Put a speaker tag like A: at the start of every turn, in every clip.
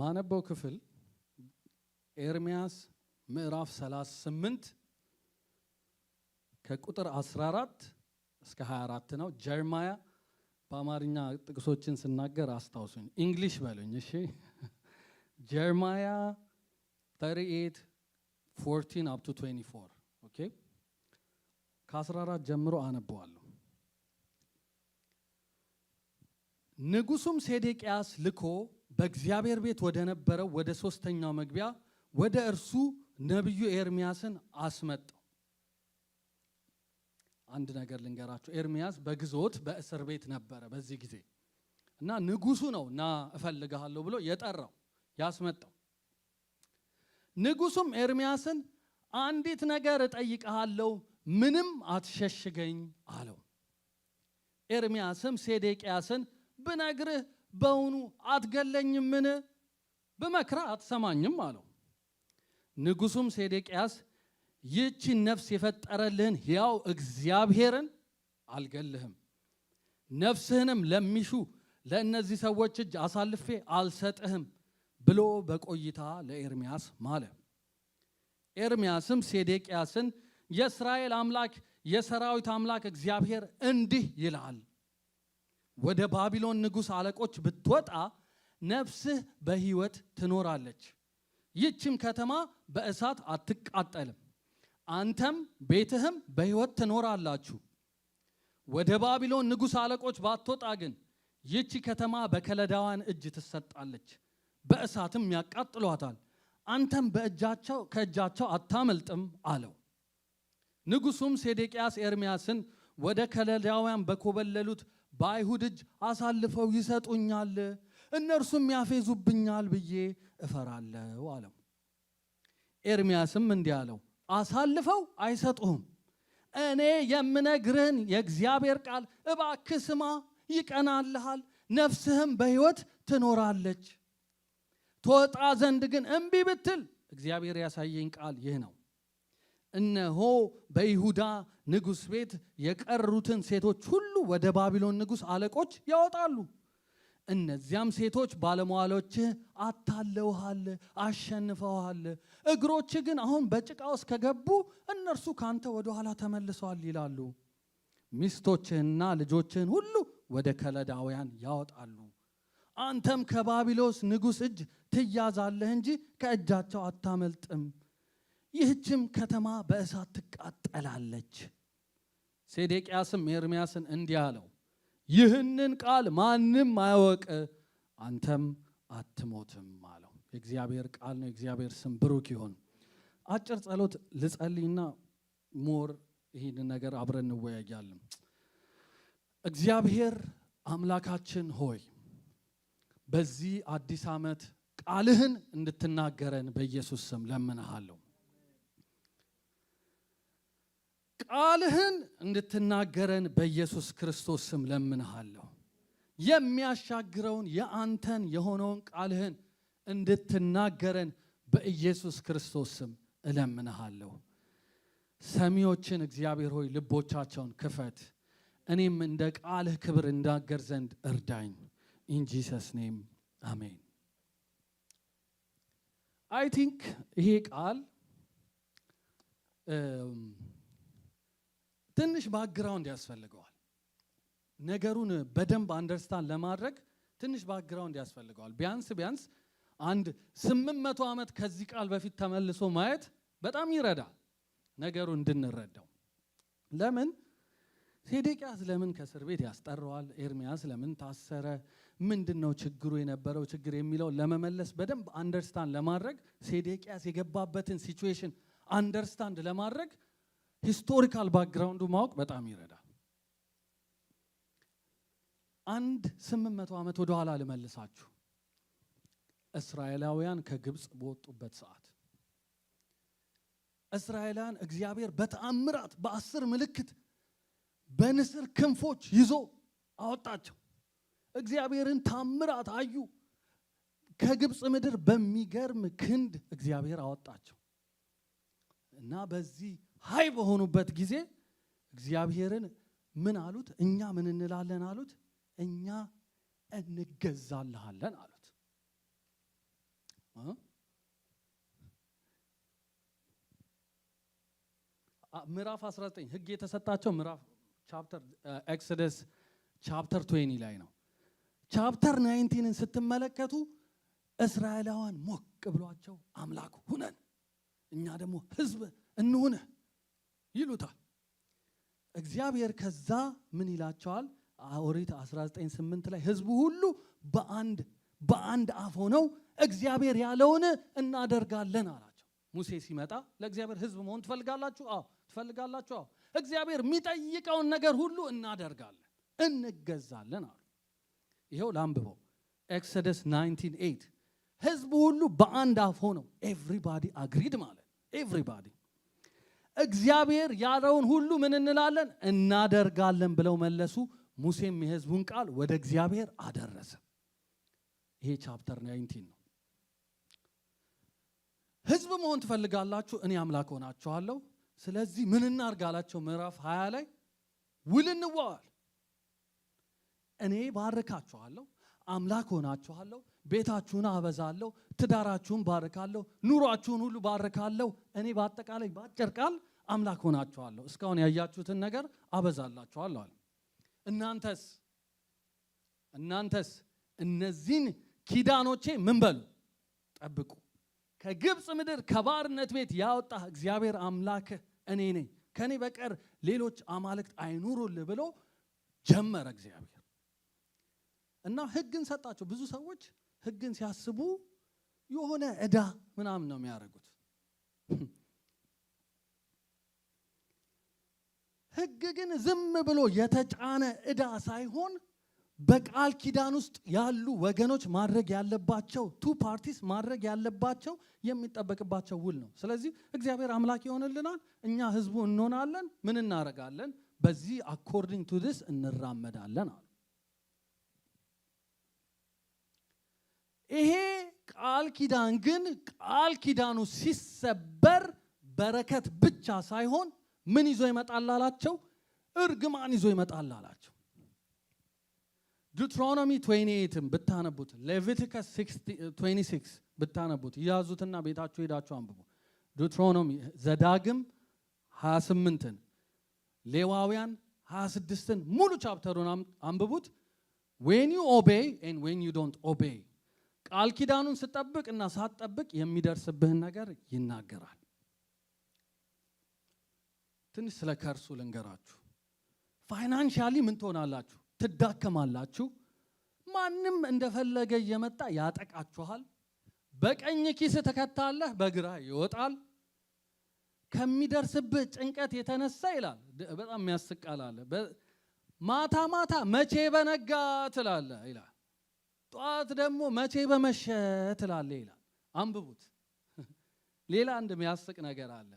A: ማነበው ክፍል ኤርሚያስ ምዕራፍ 38 ከቁጥር 14 እስከ 24 ነው። ጀርማያ በአማርኛ ጥቅሶችን ስናገር አስታውሱኝ፣ እንግሊሽ በሉኝ እሺ። ጀርማያ 38:14 up to 24 ኦኬ። ከ14 ጀምሮ አነበዋለሁ። ንጉሱም ሴዴቅያስ ልኮ በእግዚአብሔር ቤት ወደ ነበረው ወደ ሶስተኛው መግቢያ ወደ እርሱ ነብዩ ኤርሚያስን አስመጣው። አንድ ነገር ልንገራችሁ፣ ኤርሚያስ በግዞት በእስር ቤት ነበረ በዚህ ጊዜ እና ንጉሱ ነውና እፈልግሃለሁ ብሎ የጠራው ያስመጣው። ንጉሱም ኤርሚያስን አንዲት ነገር እጠይቅሃለሁ፣ ምንም አትሸሽገኝ አለው። ኤርሚያስም ሴዴቅያስን ብነግርህ በውኑ አትገለኝምን? ብመክራ አትሰማኝም አለው። ንጉሱም ሴዴቅያስ ይህችን ነፍስ የፈጠረልህን ሕያው እግዚአብሔርን አልገልህም፣ ነፍስህንም ለሚሹ ለእነዚህ ሰዎች እጅ አሳልፌ አልሰጥህም ብሎ በቆይታ ለኤርሚያስ ማለ። ኤርሚያስም ሴዴቅያስን የእስራኤል አምላክ የሰራዊት አምላክ እግዚአብሔር እንዲህ ይላል፣ ወደ ባቢሎን ንጉሥ አለቆች ብትወጣ ነፍስህ በሕይወት ትኖራለች፣ ይህችም ከተማ በእሳት አትቃጠልም፣ አንተም ቤትህም በሕይወት ትኖራላችሁ። ወደ ባቢሎን ንጉሥ አለቆች ባትወጣ ግን ይህች ከተማ በከለዳውያን እጅ ትሰጣለች፣ በእሳትም ያቃጥሏታል፣ አንተም ከእጃቸው አታመልጥም አለው። ንጉሱም ሴዴቅያስ ኤርሚያስን ወደ ከለዳውያን በኮበለሉት በአይሁድ እጅ አሳልፈው ይሰጡኛል፣ እነርሱም ያፌዙብኛል ብዬ እፈራለሁ አለው። ኤርሚያስም እንዲህ አለው፣ አሳልፈው አይሰጡህም። እኔ የምነግርህን የእግዚአብሔር ቃል እባክህ ስማ፣ ይቀናልሃል፣ ነፍስህም በሕይወት ትኖራለች። ትወጣ ዘንድ ግን እምቢ ብትል እግዚአብሔር ያሳየኝ ቃል ይህ ነው፣ እነሆ በይሁዳ ንጉሥ ቤት የቀሩትን ሴቶች ሁሉ ወደ ባቢሎን ንጉሥ አለቆች ያወጣሉ። እነዚያም ሴቶች ባለሟሎችህ አታለውሃል፣ አሸንፈውሃል። እግሮችህ ግን አሁን በጭቃ ውስጥ ከገቡ እነርሱ ካንተ ወደ ኋላ ተመልሰዋል ይላሉ። ሚስቶችህና ልጆችህን ሁሉ ወደ ከለዳውያን ያወጣሉ። አንተም ከባቢሎስ ንጉሥ እጅ ትያዛለህ እንጂ ከእጃቸው አታመልጥም። ይህችም ከተማ በእሳት ትቃጠላለች። ሴዴቅያስም ኤርሚያስን እንዲህ አለው፣ ይህንን ቃል ማንም አያወቅ፣ አንተም አትሞትም አለው። የእግዚአብሔር ቃል ነው። የእግዚአብሔር ስም ብሩክ ይሁን። አጭር ጸሎት ልጸልይና ሞር ይህንን ነገር አብረን እንወያያለን። እግዚአብሔር አምላካችን ሆይ በዚህ አዲስ ዓመት ቃልህን እንድትናገረን በኢየሱስ ስም ለምንሃለሁ። ቃልህን እንድትናገረን በኢየሱስ ክርስቶስ ስም ለምንሃለሁ። የሚያሻግረውን የአንተን የሆነውን ቃልህን እንድትናገረን በኢየሱስ ክርስቶስ ስም እለምንሃለሁ። ሰሚዎችን እግዚአብሔር ሆይ ልቦቻቸውን ክፈት፣ እኔም እንደ ቃልህ ክብር እንዳገር ዘንድ እርዳኝ። ኢን ጂሰስ ኔም አሜን። አይ ቲንክ ይሄ ቃል ትንሽ ባክግራውንድ ያስፈልገዋል። ነገሩን በደንብ አንደርስታንድ ለማድረግ ትንሽ ባክግራውንድ ያስፈልገዋል። ቢያንስ አንድ 800 ዓመት ከዚህ ቃል በፊት ተመልሶ ማየት በጣም ይረዳል ነገሩን እንድንረዳው። ለምን ሴዴቅያስ ለምን ከእስር ቤት ያስጠራዋል? ኤርሚያስ ለምን ታሰረ? ምንድነው ችግሩ የነበረው ችግር የሚለው ለመመለስ በደንብ አንደርስታንድ ለማድረግ ሴዴቅያስ የገባበትን ሲቹዌሽን አንደርስታንድ ለማድረግ ሂስቶሪካል ባክግራውንዱ ማወቅ በጣም ይረዳል። 800 ዓመት ወደ ኋላ ልመልሳችሁ። እስራኤላውያን ከግብፅ በወጡበት ሰዓት እስራኤላውያን እግዚአብሔር በተአምራት በ10 ምልክት በንስር ክንፎች ይዞ አወጣቸው። እግዚአብሔርን ታምራት አዩ። ከግብፅ ምድር በሚገርም ክንድ እግዚአብሔር አወጣቸው እና በዚህ ሃይ በሆኑበት ጊዜ እግዚአብሔርን ምን አሉት? እኛ ምን እንላለን አሉት? እኛ እንገዛልሃለን አሉት። ምዕራፍ 19 ህግ የተሰጣቸው ምዕራፍ ቻፕተር ኤክሶደስ ቻፕተር 20 ላይ ነው። ቻፕተር 19ን ስትመለከቱ እስራኤላውያን ሞቅ ብሏቸው አምላክ ሁነን እኛ ደግሞ ህዝብ እንሁን ይሉታል። እግዚአብሔር ከዛ ምን ይላቸዋል? ኦሪት 19:8 ላይ ህዝቡ ሁሉ በአንድ አፍ ሆነው እግዚአብሔር ያለውን እናደርጋለን አላቸው። ሙሴ ሲመጣ ለእግዚአብሔር ህዝብ መሆን ትፈልጋላችሁ? አዎ ትፈልጋላችሁ? አዎ። እግዚአብሔር የሚጠይቀውን ነገር ሁሉ እናደርጋለን፣ እንገዛለን አሉ። ይሄው ላንብበው ኤክሶደስ 19:8 ህዝቡ ሁሉ በአንድ አፍ ሆነው ኤቭሪባዲ አግሪድ ማለት ኤቭሪባዲ እግዚአብሔር ያለውን ሁሉ ምን እንላለን? እናደርጋለን ብለው መለሱ። ሙሴም የህዝቡን ቃል ወደ እግዚአብሔር አደረሰ። ይሄ ቻፕተር 19 ነው። ህዝብ መሆን ትፈልጋላችሁ? እኔ አምላክ ሆናችኋለሁ። ስለዚህ ምን እናርጋላቸው? ምዕራፍ 20 ላይ ውል እንዋዋል። እኔ ባርካችኋለሁ፣ አምላክ ሆናችኋለሁ፣ ቤታችሁን አበዛለሁ፣ ትዳራችሁን ባርካለሁ፣ ኑሯችሁን ሁሉ ባርካለሁ። እኔ በአጠቃላይ ባጭር ቃል አምላክ ሆናችኋለሁ፣ እስካሁን ያያችሁትን ነገር አበዛላችኋለሁ አለ። እናንተስ እነዚህን ኪዳኖቼ ምን በሉ? ጠብቁ። ከግብፅ ምድር ከባርነት ቤት ያወጣህ እግዚአብሔር አምላክ እኔ ነኝ፣ ከኔ በቀር ሌሎች አማልክት አይኑሩልህ ብሎ ጀመረ እግዚአብሔር። እና ህግን ሰጣቸው። ብዙ ሰዎች ህግን ሲያስቡ የሆነ ዕዳ ምናምን ነው የሚያደርጉት። ህግ ግን ዝም ብሎ የተጫነ ዕዳ ሳይሆን በቃል ኪዳን ውስጥ ያሉ ወገኖች ማድረግ ያለባቸው ቱ ፓርቲስ ማድረግ ያለባቸው የሚጠበቅባቸው ውል ነው። ስለዚህ እግዚአብሔር አምላክ ይሆንልናል፣ እኛ ህዝቡ እንሆናለን። ምን እናደርጋለን? በዚህ አኮርዲንግ ቱ ዲስ እንራመዳለን አሉ። ይሄ ቃል ኪዳን ግን ቃል ኪዳኑ ሲሰበር በረከት ብቻ ሳይሆን ምን ይዞ ይመጣል አላቸው? እርግማን ይዞ ይመጣል አላቸው። ዲዩትሮኖሚ 28ን ብታነቡት፣ ሌቪቲከስ 26 ብታነቡት፣ ያዙትና ቤታችሁ ሄዳችሁ አንብቡ። ዲዩትሮኖሚ ዘዳግም 28ን፣ ሌዋውያን 26ን ሙሉ ቻፕተሩን አንብቡት። when you obey and when you don't obey ቃል ኪዳኑን ስጠብቅ እና ሳትጠብቅ የሚደርስብህን ነገር ይናገራል። ትንሽ ስለ ከርሱ ልንገራችሁ። ፋይናንሻሊ ምን ትሆናላችሁ? ትዳከማላችሁ። ማንም እንደፈለገ እየመጣ ያጠቃችኋል። በቀኝ ኪስ ተከታለህ፣ በግራ ይወጣል። ከሚደርስብህ ጭንቀት የተነሳ ይላል፣ በጣም የሚያስቃል አለ። ማታ ማታ መቼ በነጋ ትላለህ ይላል፣ ጧት ደግሞ መቼ በመሸ ትላለህ ይላል። አንብቡት። ሌላ አንድ የሚያስቅ ነገር አለ።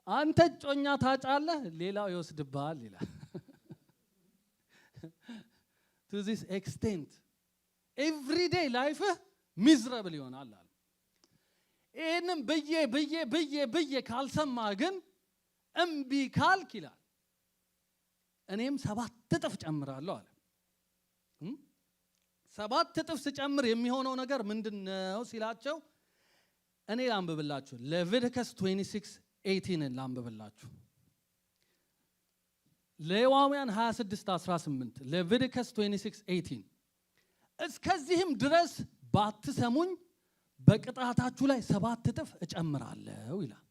A: አንተ ጮኛ ታጫለህ፣ ሌላው ይወስድብሃል ይላል። to this extent everyday life miserable ይሆናል አለ። ይሄንን ብዬ ካልሰማ ግን እምቢ ካልክ ይላል እኔም 7 እጥፍ ጨምራለሁ አለ። 7 እጥፍ ስጨምር የሚሆነው ነገር ምንድነው ሲላቸው እኔ ላንብብላችሁ። ሌቪቲከስ 26:18 ላንብብላችሁ። ሌዋውያን 26:18 ሌቪቲከስ 26:18 እስከዚህም ድረስ ባትሰሙኝ በቅጣታችሁ ላይ 7 እጥፍ እጨምራለሁ ይላል።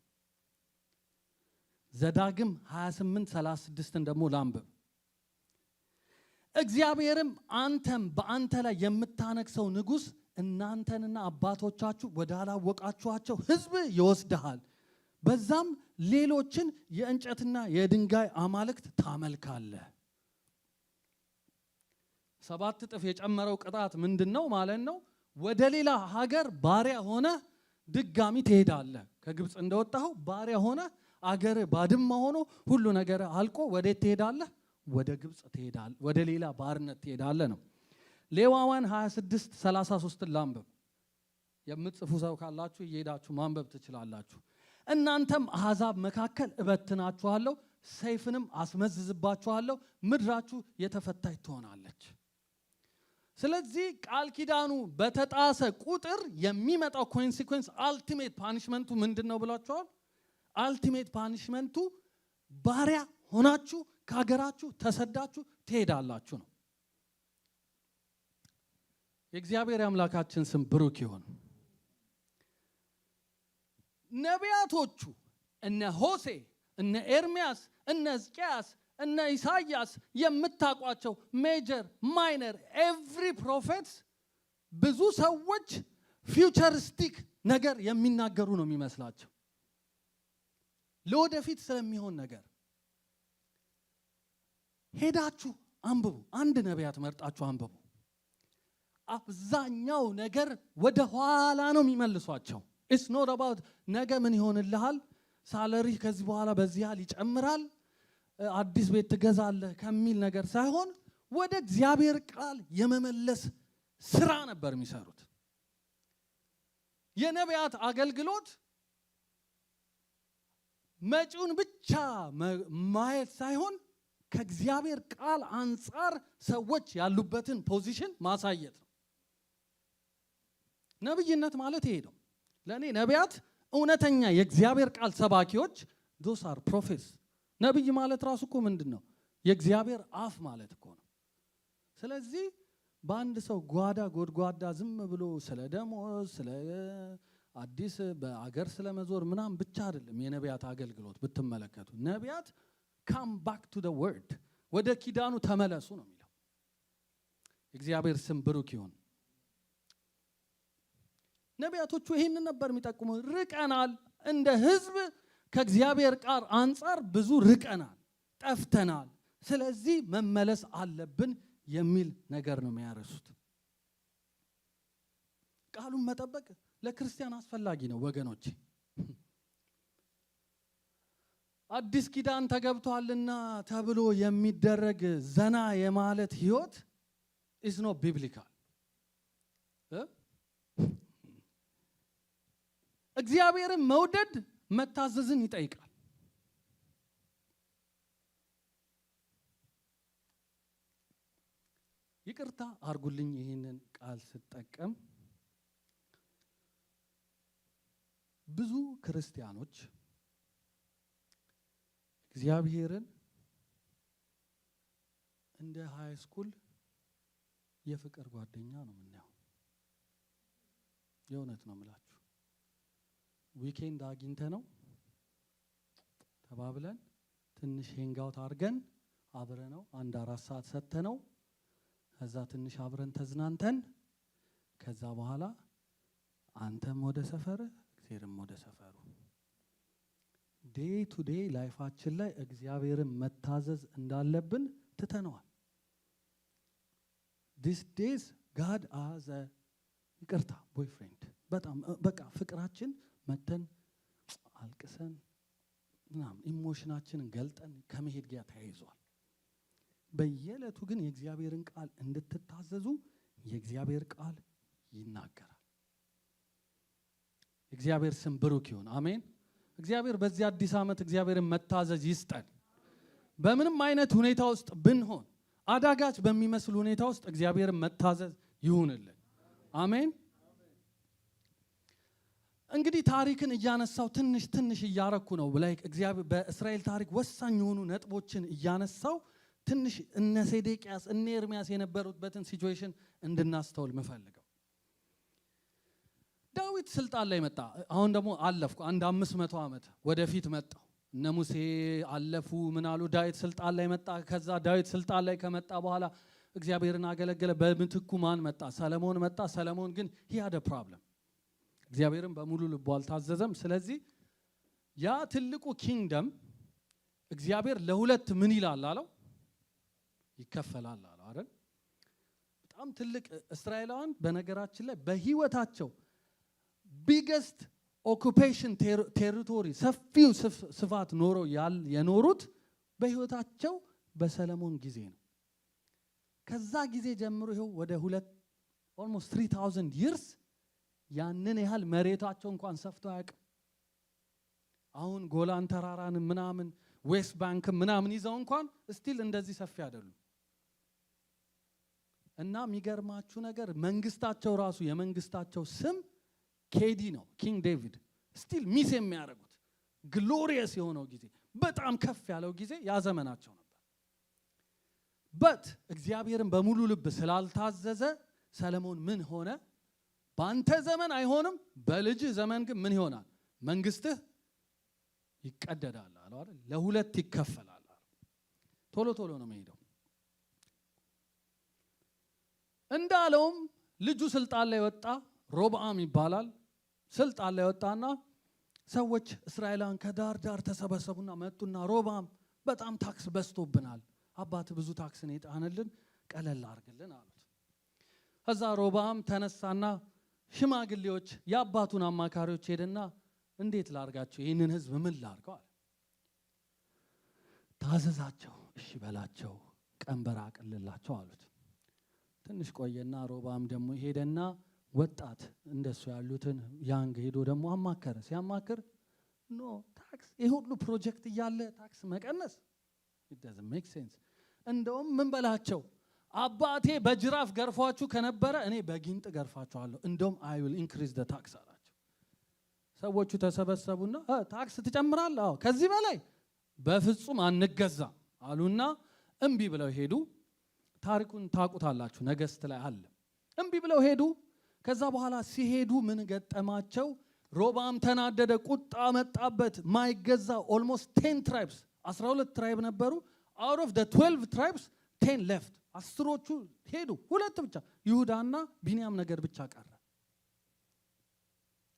A: ዘዳግም 28:36 ደግሞ ላንብብ። እግዚአብሔርም አንተም በአንተ ላይ የምታነግሰው ንጉሥ እናንተንና አባቶቻችሁ ወዳላወቃችኋቸው ሕዝብ ይወስድሃል፣ በዛም ሌሎችን የእንጨትና የድንጋይ አማልክት ታመልካለህ። 7 እጥፍ የጨመረው ቅጣት ምንድነው ማለት ነው? ወደ ሌላ ሀገር ባሪያ ሆነ ድጋሚ ትሄዳለህ። ከግብፅ እንደወጣኸው ባሪያ ሆነ አገር ባድማ ሆኖ ሁሉ ነገር አልቆ ወዴት ትሄዳለህ? ወደ ግብፅ ትሄዳለህ፣ ወደ ሌላ ባርነት ትሄዳለህ ነው። ሌዋውያን 26:33 ላንብብ። የምትጽፉ ሰው ካላችሁ እየሄዳችሁ ማንበብ ትችላላችሁ። እናንተም አሕዛብ መካከል እበትናችኋለሁ፣ ሰይፍንም አስመዝዝባችኋለሁ፣ ምድራችሁ የተፈታች ትሆናለች። ስለዚህ ቃል ኪዳኑ በተጣሰ ቁጥር የሚመጣው ኮንሲኩዌንስ አልቲሜት ፓኒሽመንቱ ምንድነው ብላችኋል? አልቲሜት ፓኒሽመንቱ ባሪያ ሆናችሁ ከሀገራችሁ ተሰዳችሁ ትሄዳላችሁ ነው። የእግዚአብሔር አምላካችን ስም ብሩክ ይሁን። ነቢያቶቹ እነ ሆሴ፣ እነ ኤርሚያስ፣ እነ ሕዝቅያስ፣ እነ ኢሳይያስ የምታቋቸው ሜጀር ማይነር ኤቭሪ ፕሮፌትስ ብዙ ሰዎች ፊውቸሪስቲክ ነገር የሚናገሩ ነው የሚመስላቸው ለወደፊት ስለሚሆን ነገር። ሄዳችሁ አንብቡ። አንድ ነቢያት መርጣችሁ አንብቡ። አብዛኛው ነገር ወደ ኋላ ነው የሚመልሷቸው። ኢትስ ኖት አባውት ነገ ምን ይሆንልሃል፣ ሳለሪ ከዚህ በኋላ በዚህ ያህል ይጨምራል፣ አዲስ ቤት ትገዛለህ ከሚል ነገር ሳይሆን ወደ እግዚአብሔር ቃል የመመለስ ስራ ነበር የሚሰሩት። የነቢያት አገልግሎት መጪውን ብቻ ማየት ሳይሆን ከእግዚአብሔር ቃል አንጻር ሰዎች ያሉበትን ፖዚሽን ማሳየት ነው። ነብይነት ማለት ይሄ ነው። ለኔ ነቢያት እውነተኛ የእግዚአብሔር ቃል ሰባኪዎች those are prophets። ነብይ ማለት ራሱ እኮ ምንድነው? የእግዚአብሔር አፍ ማለት እኮ ነው። ስለዚህ በአንድ ሰው ጓዳ ጎድጓዳ ዝም ብሎ ስለ ደሞዝ ስለ አዲስ በአገር ስለመዞር ምናም ብቻ አይደለም የነቢያት አገልግሎት ብትመለከቱ። ነቢያት come back to the word ወደ ኪዳኑ ተመለሱ ነው የሚለው። እግዚአብሔር ስም ብሩክ ይሁን። ነቢያቶቹ ይሄንን ነበር የሚጠቁሙ። ርቀናል፣ እንደ ህዝብ ከእግዚአብሔር ቃል አንጻር ብዙ ርቀናል፣ ጠፍተናል፣ ስለዚህ መመለስ አለብን የሚል ነገር ነው የሚያረሱት። ቃሉን መጠበቅ ለክርስቲያን አስፈላጊ ነው ወገኖቼ። አዲስ ኪዳን ተገብቷልና ተብሎ የሚደረግ ዘና የማለት ህይወት is not biblical። እግዚአብሔርን መውደድ መታዘዝን ይጠይቃል። ይቅርታ አርጉልኝ ይህንን ቃል ስጠቀም ብዙ ክርስቲያኖች እግዚአብሔርን እንደ ሃይ ስኩል የፍቅር ጓደኛ ነው የምናየው። የእውነት ነው የምላችሁ። ዊኬንድ አግኝተ ነው ተባብለን ትንሽ ሄንጋውት አድርገን አብረ ነው 1-4 ሰዓት ሰጥተ ነው ከዛ ትንሽ አብረን ተዝናንተን ከዛ በኋላ አንተም ወደ ሰፈር እግዚአብሔርም ወደ ሰፈሩ። ዴይ ቱ ዴይ ላይፋችን ላይ እግዚአብሔርን መታዘዝ እንዳለብን ትተነዋል። these days God as a ይቅርታ ቦይፍሬንድ በጣም በቃ ፍቅራችን መተን አልቅሰን ምናምን ኢሞሽናችንን ገልጠን ከመሄድ ጋር ተያይዟል። በየዕለቱ ግን የእግዚአብሔርን ቃል እንድትታዘዙ የእግዚአብሔር ቃል ይናገራል። እግዚአብሔር ስም ብሩክ ይሁን። አሜን። እግዚአብሔር በዚህ አዲስ ዓመት እግዚአብሔርን መታዘዝ ይስጠን። በምንም አይነት ሁኔታ ውስጥ ብንሆን አዳጋች በሚመስል ሁኔታ ውስጥ እግዚአብሔርን መታዘዝ ይሁንልን። አሜን። እንግዲህ ታሪክን እያነሳው ትንሽ እያረኩ ነው። እግዚአብሔር በእስራኤል ታሪክ ወሳኝ የሆኑ ነጥቦችን እያነሳው ትንሽ እነ ሴዴቅያስ እነ ኤርሚያስ የነበሩበትን ሲቹዌሽን እንድናስተውል መፈልገው። ዳዊት ስልጣን ላይ መጣ። አሁን ደግሞ አለፍኩ 500 ዓመት ወደፊት መጣው። እነ ሙሴ አለፉ ምን አሉ። ዳዊት ስልጣን ላይ መጣ። ከዛ ዳዊት ስልጣን ላይ ከመጣ በኋላ እግዚአብሔርን አገለገለ። በምትኩ ማን መጣ? ሰለሞን መጣ። ሰለሞን ግን he had a problem። እግዚአብሔርን በሙሉ ልቡ አልታዘዘም። ስለዚህ ያ ትልቁ ኪንግደም እግዚአብሔር ለሁለት ምን ይላል አለው? ይከፈላል አለው አይደል? በጣም ትልቅ እስራኤላውያን በነገራችን ላይ በህይወታቸው ቢገስት ኦኩፔሽን ቴሪቶሪ ሰፊው ስፋት ኖሮ የኖሩት በህይወታቸው በሰለሞን ጊዜ ነው። ከዛ ጊዜ ጀምሮ ይሄው ወደ almost 3000 years ያንን ያህል መሬታቸው እንኳን ሰፍቶ አያውቅም። አሁን ጎላን ተራራን ምናምን ዌስት ባንክ ምናምን ይዘው እንኳን ስቲል እንደዚህ ሰፊ አይደሉም። እና የሚገርማችሁ ነገር መንግስታቸው ራሱ የመንግስታቸው ስም ኬዲ ነው። ኪንግ ዴቪድ ስቲል ሚስ የሚያደርጉት ግሎሪየስ የሆነው ጊዜ በጣም ከፍ ያለው ጊዜ ያ ዘመናቸው ነበር። በት እግዚአብሔርን በሙሉ ልብ ስላልታዘዘ ሰለሞን ምን ሆነ? በአንተ ዘመን አይሆንም፣ በልጅህ ዘመን ግን ምን ይሆናል? መንግስትህ ይቀደዳል አለው አይደል? ለሁለት ይከፈላል። ቶሎ ቶሎ ነው የሚሄደው። እንዳለውም ልጁ ስልጣን ላይ ወጣ። ሮብዓም ይባላል። ስልጣን ላይ ወጣና ሰዎች እስራኤላን ከዳር ዳር ተሰበሰቡና መጡና ሮብዓም በጣም ታክስ በዝቶብናል፣ አባት ብዙ ታክስን የጣንልን፣ ቀለል አድርግልን አሉት። ከዛ ሮብዓም ተነሳና ሽማግሌዎች የአባቱን አማካሪዎች ሄደና እንዴት ላርጋቸው ይህንን ህዝብ ምን ላርገው አለ። ታዘዛቸው፣ እሺ በላቸው፣ ቀንበር አቅልላቸው አሉት። ትንሽ ቆየና ሮብዓም ደግሞ ሄደና ወጣት እንደሱ ያሉትን ያንግ ሄዶ ደግሞ አማከረ። ሲያማክር ኖ ታክስ ይሄ ሁሉ ፕሮጀክት እያለ ታክስ መቀነስ it doesn't make sense። እንደውም ምን በላቸው አባቴ በጅራፍ ገርፏችሁ ከነበረ እኔ በጊንጥ ገርፋችኋለሁ፣ እንደውም I will increase the tax አላቸው። ሰዎቹ ተሰበሰቡና ታክስ ትጨምራለህ? አዎ ከዚህ በላይ በፍጹም አንገዛ አሉና እምቢ ብለው ሄዱ። ታሪኩን ታውቁታላችሁ፣ ነገሥት ላይ አለ። እምቢ ብለው ሄዱ። ከዛ በኋላ ሲሄዱ ምን ገጠማቸው? ሮብዓም ተናደደ፣ ቁጣ መጣበት። ማይገዛ ኦልሞስት 10 ትራይብስ 12 ትራይብ ነበሩ። out of the 12 tribes 10 left። አስሮቹ ሄዱ፣ ሁለት ብቻ ይሁዳና ቢንያም ነገር ብቻ ቀረ።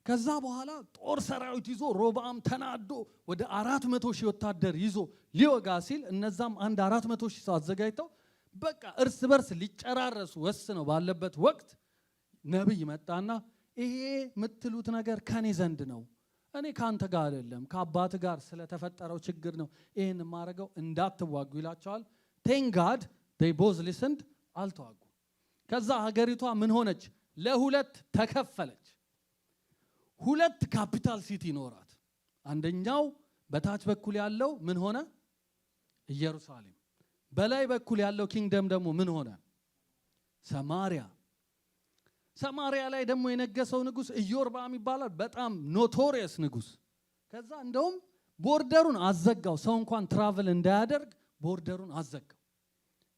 A: ከዛ በኋላ ጦር ሰራዊት ይዞ ሮብዓም ተናዶ ወደ 400 ሺህ ወታደር ይዞ ሊወጋ ሲል እነዛም አንድ 400 ሺህ ሰው አዘጋጅተው በቃ እርስ በርስ ሊጨራረሱ ወስነው ባለበት ወቅት ነብይ መጣና ይሄ የምትሉት ነገር ከኔ ዘንድ ነው፣ እኔ ካንተ ጋር አይደለም፣ ከአባት ጋር ስለተፈጠረው ችግር ነው ይሄን ማረገው፣ እንዳትዋጉ ይላቸዋል። thank God they both listened፣ አልተዋጉ። ከዛ ሀገሪቷ ምን ሆነች? ለሁለት ተከፈለች። ሁለት ካፒታል ሲቲ ኖራት። አንደኛው በታች በኩል ያለው ምን ሆነ? ኢየሩሳሌም። በላይ በኩል ያለው ኪንግደም ደግሞ ምን ሆነ? ሰማሪያ። ሰማሪያ ላይ ደግሞ የነገሰው ንጉስ ኢዮርብዓም ይባላል። በጣም ኖቶሪየስ ንጉስ። ከዛ እንደውም ቦርደሩን አዘጋው። ሰው እንኳን ትራቨል እንዳያደርግ ቦርደሩን አዘጋው።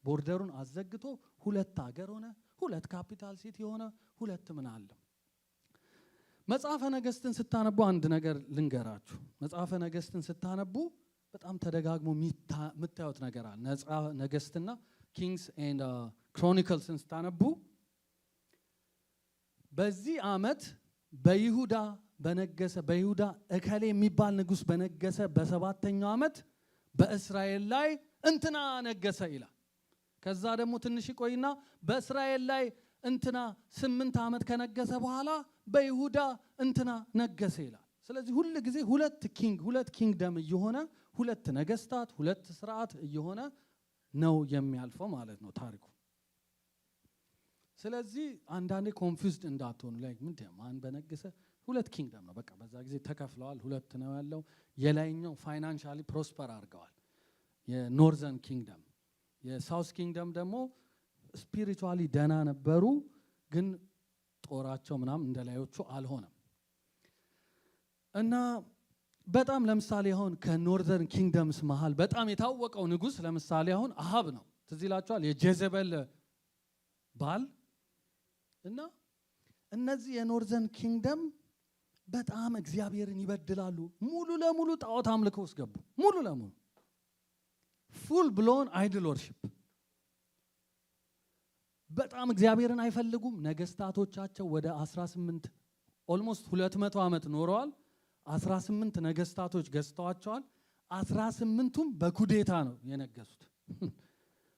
A: ቦርደሩን አዘግቶ ሁለት ሀገር ሆነ፣ ሁለት ካፒታል ሲቲ ሆነ፣ ሁለት ምን አለ። መጽሐፈ ነገስትን ስታነቡ አንድ ነገር ልንገራችሁ። መጽሐፈ ነገስትን ስታነቡ በጣም ተደጋግሞ የምታዩት ነገር አለ። ነገስትና ኪንግስ ኤንድ ክሮኒክልስን ስታነቡ በዚህ ዓመት በይሁዳ በነገሰ በይሁዳ እከሌ የሚባል ንጉስ በነገሰ በሰባተኛው ዓመት በእስራኤል ላይ እንትና ነገሰ ይላል። ከዛ ደግሞ ትንሽ ይቆይና በእስራኤል ላይ እንትና 8 ዓመት ከነገሰ በኋላ በይሁዳ እንትና ነገሰ ይላል። ስለዚህ ሁሉ ጊዜ ሁለት ኪንግደም እየሆነ ሁለት ነገስታት ሁለት ስርዓት እየሆነ ነው የሚያልፈው ማለት ነው ታሪኩ። ስለዚህ አንዳንዴ ኮንፊውዝድ እንዳትሆኑ ላይ ምንድነው ማን በነገሰ ሁለት ኪንግደም ነው በቃ በዛ ጊዜ ተከፍለዋል። ሁለት ነው ያለው። የላይኛው ፋይናንሻሊ ፕሮስፐር አድርገዋል የኖርዘርን ኪንግደም። የሳውዝ ኪንግደም ደግሞ ስፒሪቹዋሊ ደና ነበሩ፣ ግን ጦራቸው ምናምን እንደላዮቹ አልሆነም። እና በጣም ለምሳሌ አሁን ከኖርዘርን ኪንግደምስ መሃል በጣም የታወቀው ንጉስ ለምሳሌ አሁን አሃብ ነው። ትዝ ይላችኋል የጄዘቤል ባል። እና እነዚህ የኖርዘርን ኪንግደም በጣም እግዚአብሔርን ይበድላሉ። ሙሉ ለሙሉ ጣዖት አምልኮ ውስጥ ገቡ። ሙሉ ለሙሉ ፉል ብሎን አይድል ወርሺፕ። በጣም እግዚአብሔርን አይፈልጉም። ነገስታቶቻቸው ወደ 18 ኦልሞስት 200 ዓመት ኖረዋል። 18 ነገስታቶች ገዝተዋቸዋል። 18ቱም በኩዴታ ነው የነገሱት።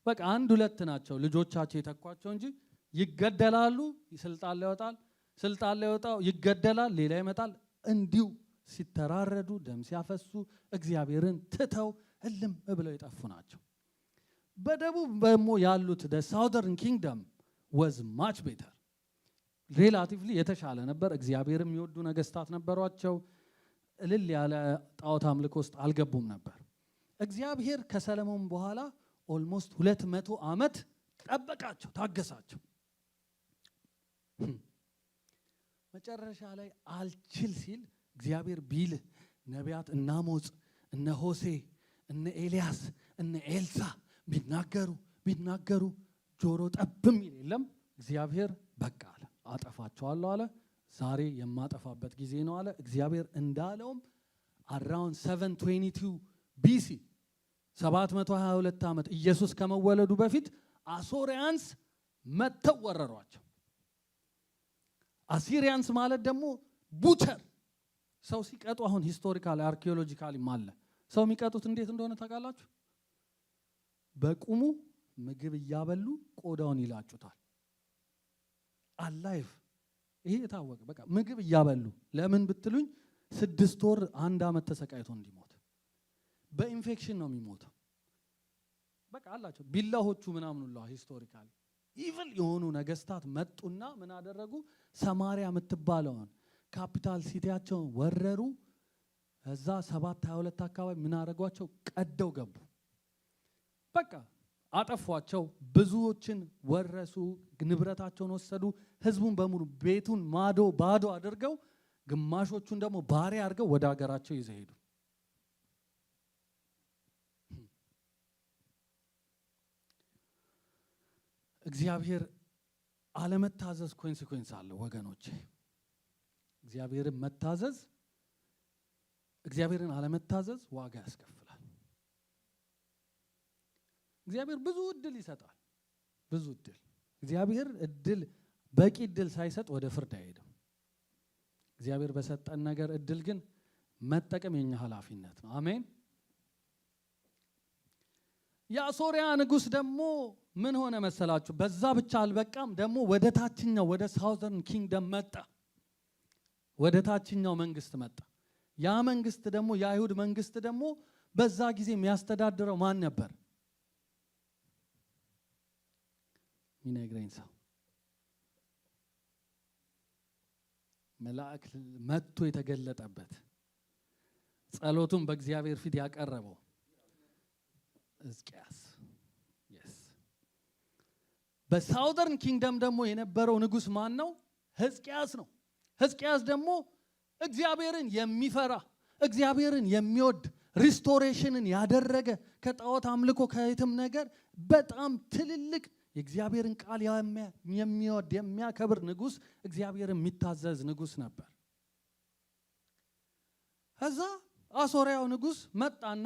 A: በቃ አንድ ሁለት ናቸው ልጆቻቸው የተኳቸው እንጂ ይገደላሉ። ስልጣን ላይ ይወጣል፣ ስልጣን ላይ ይወጣው ይገደላል፣ ሌላ ይመጣል። እንዲሁ ሲተራረዱ ደም ሲያፈሱ እግዚአብሔርን ትተው እልም ብለው የጠፉ ናቸው። በደቡብ ደግሞ ያሉት the southern kingdom was much better ሪላቲቭሊ የተሻለ ነበር። እግዚአብሔርም የሚወዱ ነገስታት ነበሯቸው። እልል ያለ ጣዖት አምልኮ ውስጥ አልገቡም ነበር። እግዚአብሔር ከሰለሞን በኋላ ኦልሞስት 200 ዓመት ጠበቃቸው፣ ታገሳቸው። መጨረሻ ላይ አልችል ሲል እግዚአብሔር ቢልህ ነቢያት እነ አሞጽ እነ ሆሴ እነ ኤልያስ እነ ኤልሳ ቢናገሩ ጆሮ ጠብም ይል የለም። እግዚአብሔር በቃ አለ፣ አጠፋቸዋለሁ አለ። ዛሬ የማጠፋበት ጊዜ ነው አለ። እግዚአብሔር እንዳለውም አራውንድ 722 ቢሲ 722 ዓመት ኢየሱስ ከመወለዱ በፊት አሶሪያንስ መተው ወረሯቸው። አሲሪያንስ ማለት ደግሞ ቡቸር፣ ሰው ሲቀጡ አሁን ሂስቶሪካሊ አርኪኦሎጂካሊ ማለ ሰው የሚቀጡት እንዴት እንደሆነ ታውቃላችሁ? በቁሙ ምግብ እያበሉ ቆዳውን ይላጩታል። አላይፍ ይሄ የታወቀ በቃ ምግብ እያበሉ ለምን ብትሉኝ 6 ወር 1 ዓመት ተሰቃይቶ እንዲሞት በኢንፌክሽን ነው የሚሞተው። በቃ አላቸው ቢላሆቹ ምናምን ሁሉ ሂስቶሪካሊ ኢቭል የሆኑ ነገስታት መጡና ምን አደረጉ? ሰማሪያ የምትባለውን ካፒታል ሲቲያቸውን ወረሩ። እዛ 722 አካባቢ ምን አደረጓቸው? ቀደው ገቡ። በቃ አጠፏቸው። ብዙዎችን ወረሱ፣ ንብረታቸውን ወሰዱ። ህዝቡን በሙሉ ቤቱን ባዶ አድርገው ግማሾቹን ደግሞ ባሪያ አድርገው ወደ ሀገራቸው ይዘው ሄዱ። እግዚአብሔር አለመታዘዝ ኮንሲኩዌንስ አለው ወገኖቼ። እግዚአብሔርን አለመታዘዝ ዋጋ ያስከፍላል። እግዚአብሔር ብዙ እድል ይሰጣል፣ ብዙ እድል። እግዚአብሔር በቂ እድል ሳይሰጥ ወደ ፍርድ አይሄድም። እግዚአብሔር በሰጠን ነገር እድል ግን መጠቀም የኛ ኃላፊነት ነው። አሜን። የአሶሪያ ንጉስ ደግሞ ምን ሆነ መሰላችሁ? በዛ ብቻ አልበቃም፣ ደግሞ ወደ ታችኛው ወደ ሳውዘርን ኪንግደም መጣ። ወደ ታችኛው መንግስት መጣ። ያ መንግስት ደግሞ የአይሁድ መንግስት ደግሞ በዛ ጊዜ የሚያስተዳድረው ማን ነበር? ሚነግረኝ ሰው። መልአክ መጥቶ የተገለጠበት ጸሎቱን በእግዚአብሔር ፊት ያቀረበው ሕዝቅያስ። በሳውዘርን ኪንግደም ደግሞ የነበረው ንጉስ ማን ነው? ሕዝቅያስ ነው። ሕዝቅያስ ደግሞ እግዚአብሔርን የሚፈራ እግዚአብሔርን የሚወድ ሪስቶሬሽንን ያደረገ ከጣዖት አምልኮ ከየትም ነገር በጣም ትልልቅ የእግዚአብሔርን ቃል የሚወድ የሚያከብር ንጉስ፣ እግዚአብሔርን የሚታዘዝ ንጉስ ነበር። ከዛ አሶሪያው ንጉስ መጣና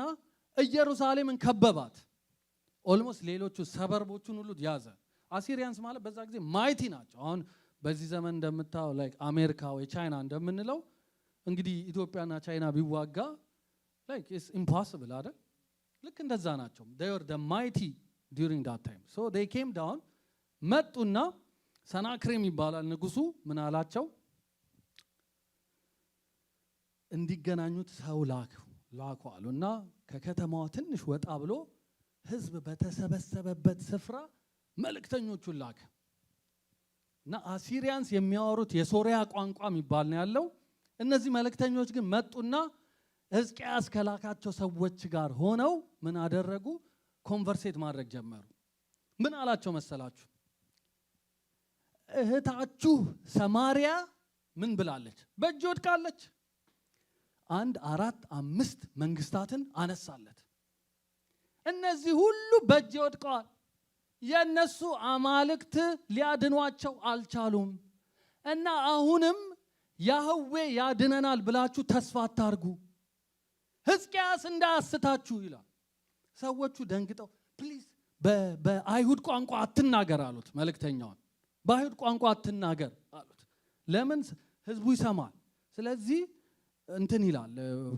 A: ኢየሩሳሌምን ከበባት። ኦልሞስት ሌሎቹ ሰበርቦቹን ሁሉ ያዘ። አሲሪያንስ ማለት በዛ ጊዜ ማይቲ ናቸው። አሁን በዚህ ዘመን እንደምታው ላይክ አሜሪካ ወይ ቻይና እንደምንለው እንግዲህ ኢትዮጵያና ቻይና ቢዋጋ ላይክ ኢትስ ኢምፖሲብል አይደል? ልክ እንደዛ ናቸው። they were the mighty during that time. So they came down መጡና ሰናክሬም ይባላል ንጉሱ ምን አላቸው? እንዲገናኙት ሰው ላኩ አሉና ከከተማዋ ትንሽ ወጣ ብሎ ህዝብ በተሰበሰበበት ስፍራ መልእክተኞቹን ላከ። እና አሲሪያንስ የሚያወሩት የሶሪያ ቋንቋ የሚባል ነው ያለው። እነዚህ መልእክተኞች ግን መጡና ሕዝቅያስ ከላካቸው ሰዎች ጋር ሆነው ምን አደረጉ? ኮንቨርሴት ማድረግ ጀመሩ። ምን አላቸው መሰላችሁ? እህታችሁ ሰማሪያ ምን ብላለች? በእጅ ወድቃለች። 1 4 5 መንግስታትን አነሳለት። እነዚህ ሁሉ በእጅ ወድቀዋል። የነሱ አማልክት ሊያድኗቸው አልቻሉም። እና አሁንም ያህዌ ያድነናል ብላችሁ ተስፋ አታርጉ፣ ሕዝቅያስ እንዳያስታችሁ ይላል። ሰዎቹ ደንግጠው ፕሊዝ በአይሁድ ቋንቋ አትናገር አሉት። መልእክተኛውን በአይሁድ ቋንቋ አትናገር አሉት። ለምን? ህዝቡ ይሰማል። ስለዚህ እንትን ይላል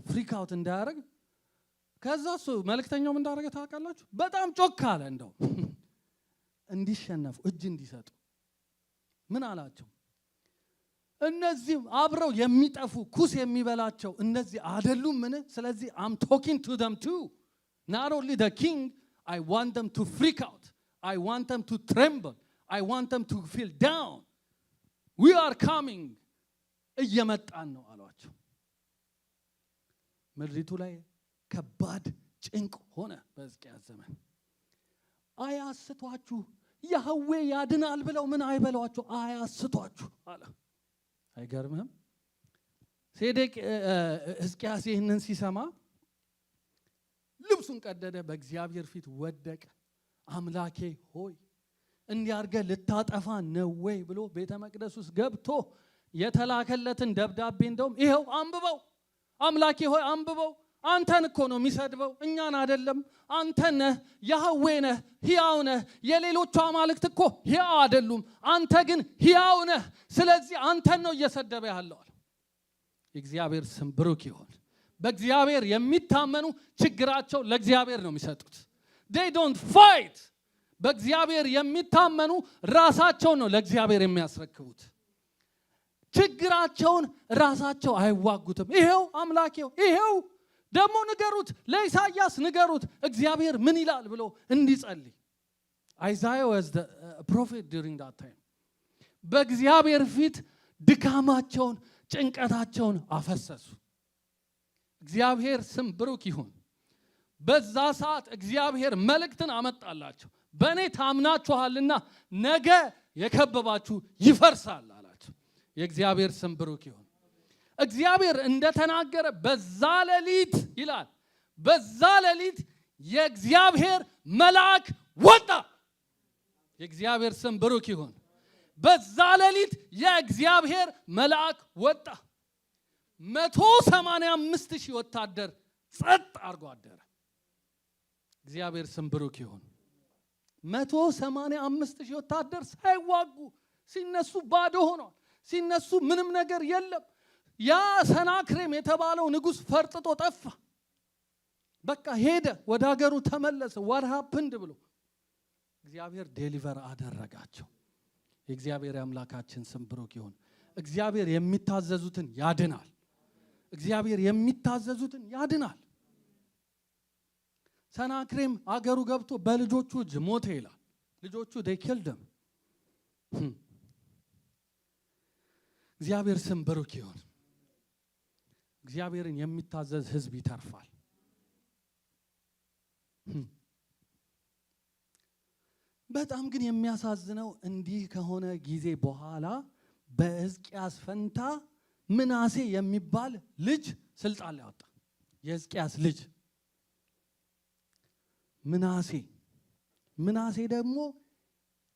A: ፍሪክ አውት እንዳያደርግ። ከዛ እሱ መልእክተኛው ምን እንዳደረገ ታውቃላችሁ? በጣም ጮክ አለ። እንደው እንዲሸነፉ እጅ እንዲሰጡ ምን አላቸው? እነዚህ አብረው የሚጠፉ ኩስ የሚበላቸው እነዚህ አይደሉም ምን? ስለዚህ I'm talking to them too. Not only the king, I want them to freak out. I want them to tremble. I want them to feel down. We are coming. እየመጣን ነው አሏቸው። ምድሪቱ ላይ ከባድ ጭንቅ ሆነ በሕዝቅያስ ዘመን። አያስቷችሁ፣ ያህዌ ያድናል ብለው ምን አይበሏቸው አያስቷችሁ አለ። አይገርምህም? ሴዴቅ ሕዝቅያስ ይህንን ሲሰማ ልብሱን ቀደደ፣ በእግዚአብሔር ፊት ወደቀ። አምላኬ ሆይ እንዲያርገ ልታጠፋ ነው ወይ ብሎ ቤተ መቅደስ ውስጥ ገብቶ የተላከለትን ደብዳቤ እንደውም ይሄው አንብበው፣ አምላኬ ሆይ አንብበው፣ አንተን እኮ ነው የሚሰድበው እኛን አይደለም። አንተ ነህ ያህዌ ነህ፣ ሕያው ነህ። የሌሎቹ አማልክት እኮ ሕያው አይደሉም፣ አንተ ግን ሕያው ነህ። ስለዚህ አንተን ነው እየሰደበ ያለው። የእግዚአብሔር ስም ብሩክ ይሁን። በእግዚአብሔር የሚታመኑ ችግራቸው ለእግዚአብሔር ነው የሚሰጡት። they don't fight። በእግዚአብሔር የሚታመኑ ራሳቸው ነው ለእግዚአብሔር የሚያስረክቡት። ችግራቸውን ራሳቸው አይዋጉትም። ይሄው አምላኬው ይሄው ደግሞ ንገሩት፣ ለኢሳያስ ንገሩት እግዚአብሔር ምን ይላል ብሎ እንዲጸልይ። Isaiah was the prophet during that time። በእግዚአብሔር ፊት ድካማቸውን ጭንቀታቸውን አፈሰሱ። እግዚአብሔር ስም ብሩክ ይሁን። በዛ ሰዓት እግዚአብሔር መልእክትን አመጣላቸው። በእኔ ታምናችኋልና ነገ የከበባችሁ ይፈርሳል አላቸው። የእግዚአብሔር ስም ብሩክ ይሁን። እግዚአብሔር እንደተናገረ በዛ ሌሊት ይላል፣ በዛ ሌሊት የእግዚአብሔር መልአክ ወጣ። የእግዚአብሔር ስም ብሩክ ይሁን። በዛ ሌሊት የእግዚአብሔር መልአክ ወጣ። 185,000 ወታደር ጸጥ አድርጎ አደረ። እግዚአብሔር ስም ብሩክ ይሁን። 185,000 ወታደር ሳይዋጉ ሲነሱ ባዶ ሆኗል። ሲነሱ ምንም ነገር የለም። ያ ሰናክሬም የተባለው ንጉሥ ፈርጥጦ ጠፋ። በቃ ሄደ፣ ወደ ሀገሩ ተመለሰ። what happened ብሎ እግዚአብሔር ዴሊቨር አደረጋቸው። የእግዚአብሔር አምላካችን ስም ብሩክ ይሁን። እግዚአብሔር የሚታዘዙትን ያድናል። እግዚአብሔር የሚታዘዙትን ያድናል። ሰናክሬም አገሩ ገብቶ በልጆቹ እጅ ሞተ ይላል። ልጆቹ they killed them። እግዚአብሔር ስም ብሩክ ይሁን። እግዚአብሔርን የሚታዘዝ ሕዝብ ይተርፋል። በጣም ግን የሚያሳዝነው እንዲህ ከሆነ ጊዜ በኋላ በሕዝቅያስ ፈንታ ምናሴ የሚባል ልጅ ስልጣን ላይ ወጣ። የሕዝቅያስ ልጅ ምናሴ ደግሞ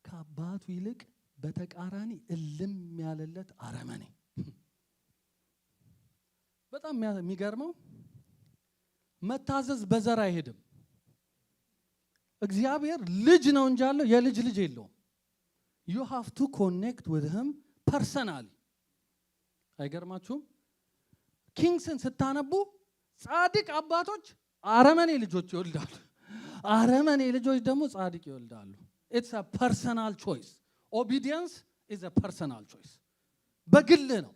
A: ከአባቱ ይልቅ በተቃራኒ እልም ያለለት አረመኔ። በጣም የሚገርመው መታዘዝ በዘር አይሄድም። እግዚአብሔር ልጅ ነው እንጂ ያለው የልጅ ልጅ የለውም። you have to connect with him personally። አይገርማችሁም? ኪንግስን ስታነቡ ጻድቅ አባቶች አረመኔ ልጆች ይወልዳሉ፣ አረመኔ ልጆች ደግሞ ጻድቅ ይወልዳሉ። it's a personal choice። obedience is a personal choice። በግል ነው፣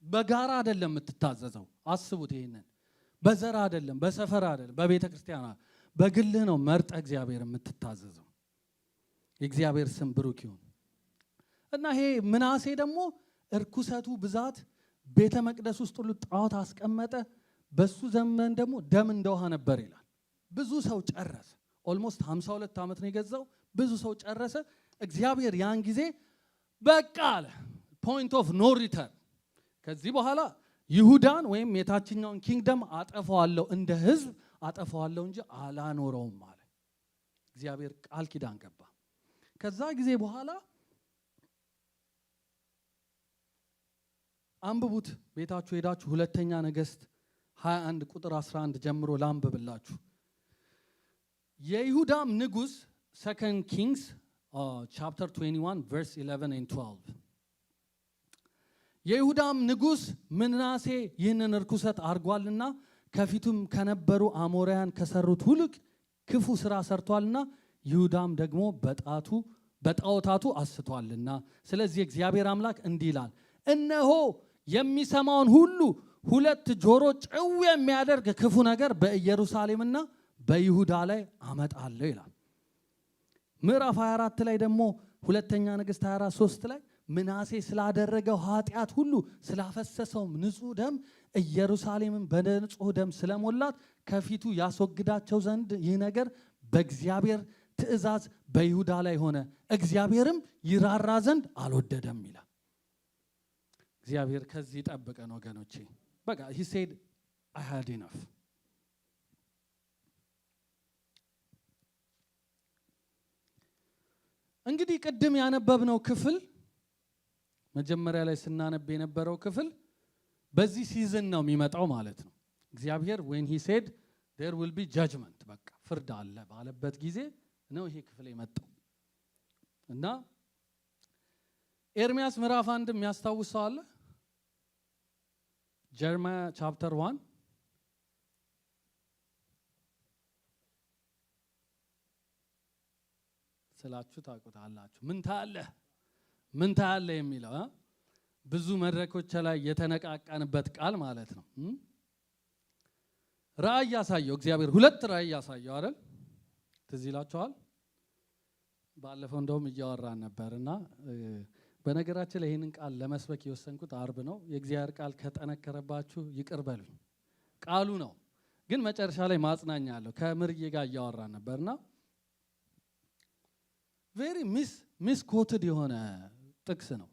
A: በጋራ አይደለም የምትታዘዘው። አስቡት ይሄንን። በዘር አይደለም፣ በሰፈር አይደለም፣ በቤተ ክርስቲያን በግልህ ነው መርጠ እግዚአብሔር የምትታዘዘው። የእግዚአብሔር ስም ብሩክ ይሁን። እና ይሄ ምናሴ ደግሞ እርኩሰቱ ብዛት ቤተ መቅደስ ውስጥ ሁሉ ጣዖት አስቀመጠ። በሱ ዘመን ደግሞ ደም እንደውሃ ነበር ይላል። ብዙ ሰው ጨረሰ። ኦልሞስት 52 ዓመት ነው የገዛው። ብዙ ሰው ጨረሰ። እግዚአብሔር ያን ጊዜ በቃ አለ፣ ፖይንት ኦፍ ኖ ሪተርን። ከዚህ በኋላ ይሁዳን ወይም የታችኛውን ኪንግደም አጠፋዋለሁ፣ እንደ ህዝብ አጠፋዋለሁ እንጂ አላኖረውም አለ። እግዚአብሔር ቃል ኪዳን ገባ። ከዛ ጊዜ በኋላ አንብቡት፣ ቤታችሁ ሄዳችሁ ሁለተኛ ነገሥት 21 ቁጥር 11 ጀምሮ ላንብብላችሁ። የይሁዳም ንጉሥ ሰከንድ ኪንግስ ቻፕተር 21 ቨርስ 11 and 12 የይሁዳም ንጉሥ ምናሴ ይህንን ርኩሰት አድርጓልና ከፊቱም ከነበሩ አሞራውያን ከሰሩት ሁሉ ክፉ ስራ ሰርቷልና ይሁዳም ደግሞ በጣዖታቱ አስቷልና። ስለዚህ እግዚአብሔር አምላክ እንዲህ ይላል፣ እነሆ የሚሰማውን ሁሉ ሁለት ጆሮ ጭው የሚያደርግ ክፉ ነገር በኢየሩሳሌምና በይሁዳ ላይ አመጣለሁ ይላል። ምዕራፍ 24 ላይ ደግሞ ሁለተኛ ነገሥት 24:3 ላይ ምናሴ ስላደረገው ኃጢአት ሁሉ ስላፈሰሰው ንጹህ ደም ኢየሩሳሌምን በንጹህ ደም ስለሞላት ከፊቱ ያስወግዳቸው ዘንድ ይህ ነገር በእግዚአብሔር ትእዛዝ በይሁዳ ላይ ሆነ፣ እግዚአብሔርም ይራራ ዘንድ አልወደደም ይላል። እግዚአብሔር ከዚህ ጠብቀን ወገኖቼ። በቃ he said I had enough። እንግዲህ ቅድም ያነበብነው ክፍል መጀመሪያ ላይ ስናነብ የነበረው ክፍል በዚህ ሲዝን ነው የሚመጣው ማለት ነው። እግዚአብሔር when he said there will be judgment በቃ ፍርድ አለ ባለበት ጊዜ ነው ይሄ ክፍል የመጣው። እና ኤርሚያስ ምዕራፍ 1 የሚያስታውሰው አለ? ጀርማያ ቻፕተር 1 ስላችሁ ታውቁታላችሁ። ምን ታያለህ የሚለው ብዙ መድረኮች ላይ የተነቃቃንበት ቃል ማለት ነው። ራእይ ያሳየው እግዚአብሔር 2 ራእይ ያሳየው አይደል? ትዝ ይላችኋል? ባለፈው እንደውም እያወራን ነበርና በነገራችን ላይ ይሄንን ቃል ለመስበክ የወሰንኩት አርብ ነው። የእግዚአብሔር ቃል ከጠነከረባችሁ ይቅር በሉኝ። ቃሉ ነው ግን መጨረሻ ላይ ማጽናኛ አለው። ከምርዬ ጋር እያወራን ነበርና ቬሪ ሚስ ኮትድ የሆነ ጥቅስ ነው።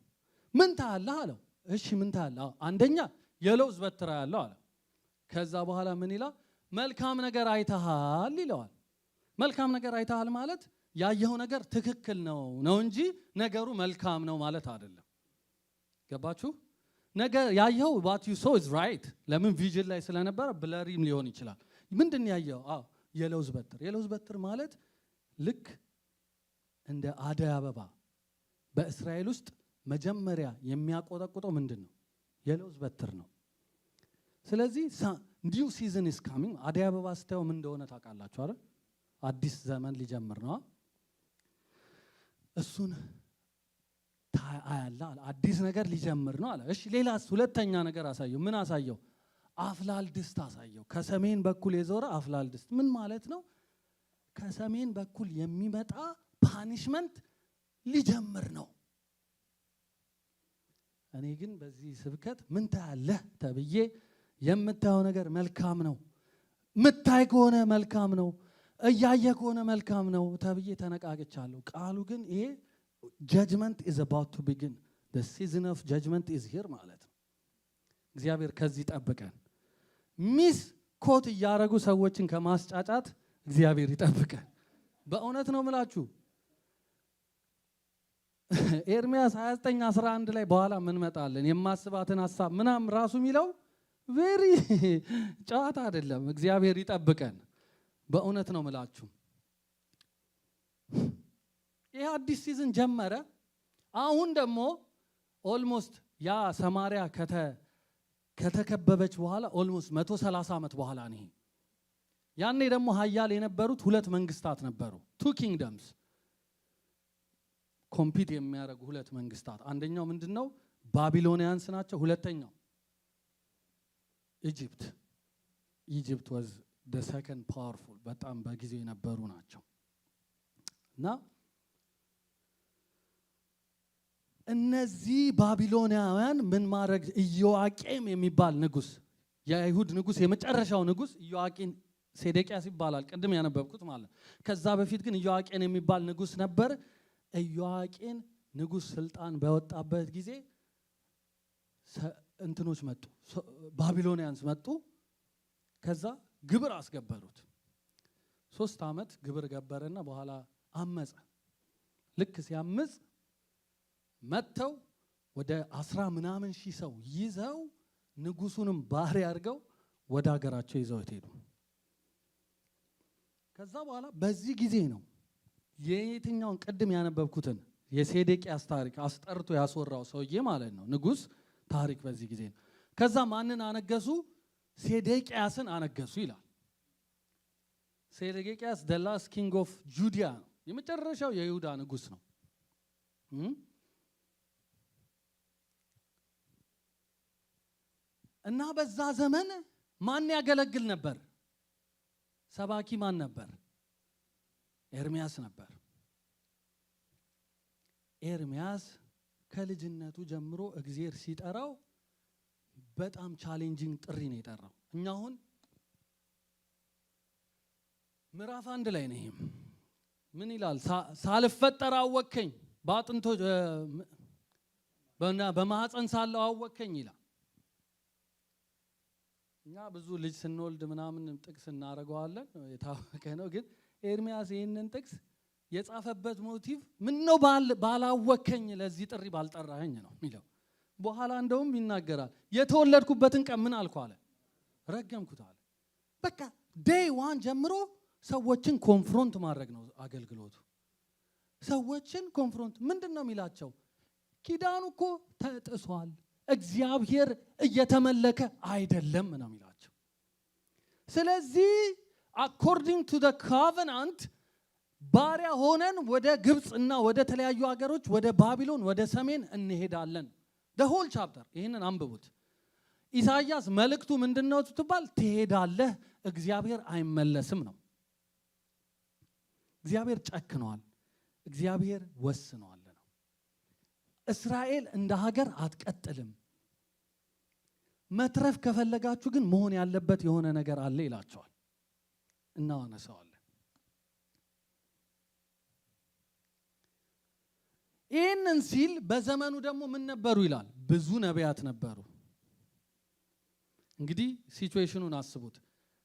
A: ምን ታያለህ አለው። እሺ ምን ታያለህ? አንደኛ የለውዝ በትር ያለው አለ። ከዛ በኋላ ምን ይላል? መልካም ነገር አይተሃል ይለዋል። መልካም ነገር አይተሃል ማለት ያየው ነገር ትክክል ነው እንጂ ነገሩ መልካም ነው ማለት አይደለም። ገባችሁ? ነገር ያየው what you saw is right። ለምን ቪዥን ላይ ስለነበረ ብለሪም ሊሆን ይችላል። ምንድን ያየው? የለውዝ በትር ማለት ልክ እንደ አደይ አበባ በእስራኤል ውስጥ መጀመሪያ የሚያቆጠቁጠው ምንድነው? የለውዝ በትር ነው። ስለዚህ ኒው ሲዝን ኢዝ ካሚንግ። አደይ አበባ ስታዩ ምን እንደሆነ ታውቃላችሁ አይደል? አዲስ ዘመን ሊጀምር ነው። እሱን ታያላ አዲስ ነገር ሊጀምር ነው አለ። እሺ ሌላስ? ሁለተኛ ነገር አሳየው። ምን አሳየው? አፍላል ድስት አሳየው። ከሰሜን በኩል የዞረ አፍላል ድስት ምን ማለት ነው? ከሰሜን በኩል የሚመጣ ፓኒሽመንት ሊጀምር ነው። እኔ ግን በዚህ ስብከት ምን ታያለህ ተብዬ የምታየው ነገር መልካም ነው፣ ምታይ ከሆነ መልካም ነው፣ እያየ ከሆነ መልካም ነው ተብዬ ተነቃቅቻለሁ። ቃሉ ግን ይሄ judgment is about to begin, the season of judgment is here ማለት ነው። እግዚአብሔር ከዚህ ጠብቀን። ሚስ ኮት እያረጉ ሰዎችን ከማስጫጫት እግዚአብሔር ይጠብቀን። በእውነት ነው ምላችሁ። ኤርሚያስ 29:11 ላይ በኋላ ምን መጣለን የማስባትን ሐሳብ ምናም ራሱ የሚለው ቬሪ ጨዋታ አይደለም። እግዚአብሔር ይጠብቀን። በእውነት ነው ምላችሁ። ይሄ አዲስ ሲዝን ጀመረ። አሁን ደግሞ ኦልሞስት ያ ሰማሪያ ከተከበበች በኋላ ኦልሞስት 130 ዓመት በኋላ ነው። ያኔ ደግሞ ኃያል የነበሩት 2 መንግስታት ነበሩ። 2 ኪንግደምስ ኮምፒት የሚያደርጉ 2 መንግስታት። አንደኛው ምንድነው? ባቢሎኒያንስ ናቸው። ሁለተኛው ኢጂፕት was the second powerful በጣም በጊዜው የነበሩ ናቸው። እና እነዚህ ባቢሎናውያን ምን ማድረግ ኢዮአቄም የሚባል ንጉስ፣ የአይሁድ ንጉስ የመጨረሻው ንጉስ ኢዮአቄም ሴዴቅያስ ይባላል። ቅድም ያነበብኩት ማለት። ከዛ በፊት ግን ኢዮአቄም የሚባል ንጉስ ነበር። ኢዮአቄም ንጉስ ስልጣን በወጣበት ጊዜ እንትኖች መጡ፣ ባቢሎኒያንስ መጡ። ከዛ ግብር አስገበሩት። 3 ዓመት ግብር ገበረና በኋላ አመፀ። ልክ ሲያምፅ መተው ወደ 10 ምናምን ሺህ ሰው ይዘው ንጉሱንም ባሪያ አድርገው ወደ ሀገራቸው ይዘው ሄዱ። ከዛ በኋላ በዚህ ጊዜ ነው የየትኛውን ቅድም ያነበብኩትን የሴዴቅያስ ታሪክ አስጠርቶ ያስወራው ሰውዬ ማለት ነው ንጉስ ታሪክ በዚህ ጊዜ ነው። ከዛ ማንን አነገሱ? ሴዴቅያስን አነገሱ ይላል። ሴዴቅያስ the last king of Judah ነው፣ የመጨረሻው የይሁዳ ንጉስ ነው። እና በዛ ዘመን ማን ያገለግል ነበር? ሰባኪ ማን ነበር? ኤርሚያስ ነበር። ኤርሚያስ ከልጅነቱ ጀምሮ እግዚአብሔር ሲጠራው በጣም ቻሌንጂንግ ጥሪ ነው የጠራው። እኛ አሁን ምዕራፍ 1 ላይ ነው። ምን ይላል? ሳልፈጠር አወከኝ፣ በአጥንቶ በማህፀን ሳለው አወከኝ ይላል። እኛ ብዙ ልጅ ስንወልድ ምናምን ጥቅስ እናደርገዋለን፣ የታወቀ ነው። ግን ኤርሚያስ ይህንን ጥቅስ የጻፈበት ሞቲቭ ምን ነው? ባላወከኝ ለዚህ ጥሪ ባልጠራኸኝ ነው የሚለው። በኋላ እንደውም ይናገራል። የተወለድኩበትን ቀን ምን አልኩ አለ? ረገምኩት አለ። በቃ ዴይ ዋን ጀምሮ ሰዎችን ኮንፍሮንት ማድረግ ነው አገልግሎቱ። ሰዎችን ኮንፍሮንት ምንድን ነው የሚላቸው? ኪዳኑ እኮ ተጥሷል፣ እግዚአብሔር እየተመለከ አይደለም ነው የሚላቸው። ስለዚህ አኮርዲንግ ቱ ዘ ኮቨናንት ባሪያ ሆነን ወደ ግብፅ እና ወደ ተለያዩ ሀገሮች፣ ወደ ባቢሎን፣ ወደ ሰሜን እንሄዳለን። the whole chapter ይህንን አንብቡት። ኢሳይያስ መልእክቱ ምንድነው ትባል? ትሄዳለህ፣ እግዚአብሔር አይመለስም ነው። እግዚአብሔር ጨክኗል፣ እግዚአብሔር ወስኗል ነው። እስራኤል እንደ ሀገር አትቀጥልም። መትረፍ ከፈለጋችሁ ግን መሆን ያለበት የሆነ ነገር አለ ይላቸዋል። እናነሳዋለን። ይህንን ሲል በዘመኑ ደግሞ ምን ነበሩ ይላል? ብዙ ነቢያት ነበሩ። እንግዲህ ሲቹዌሽኑን አስቡት።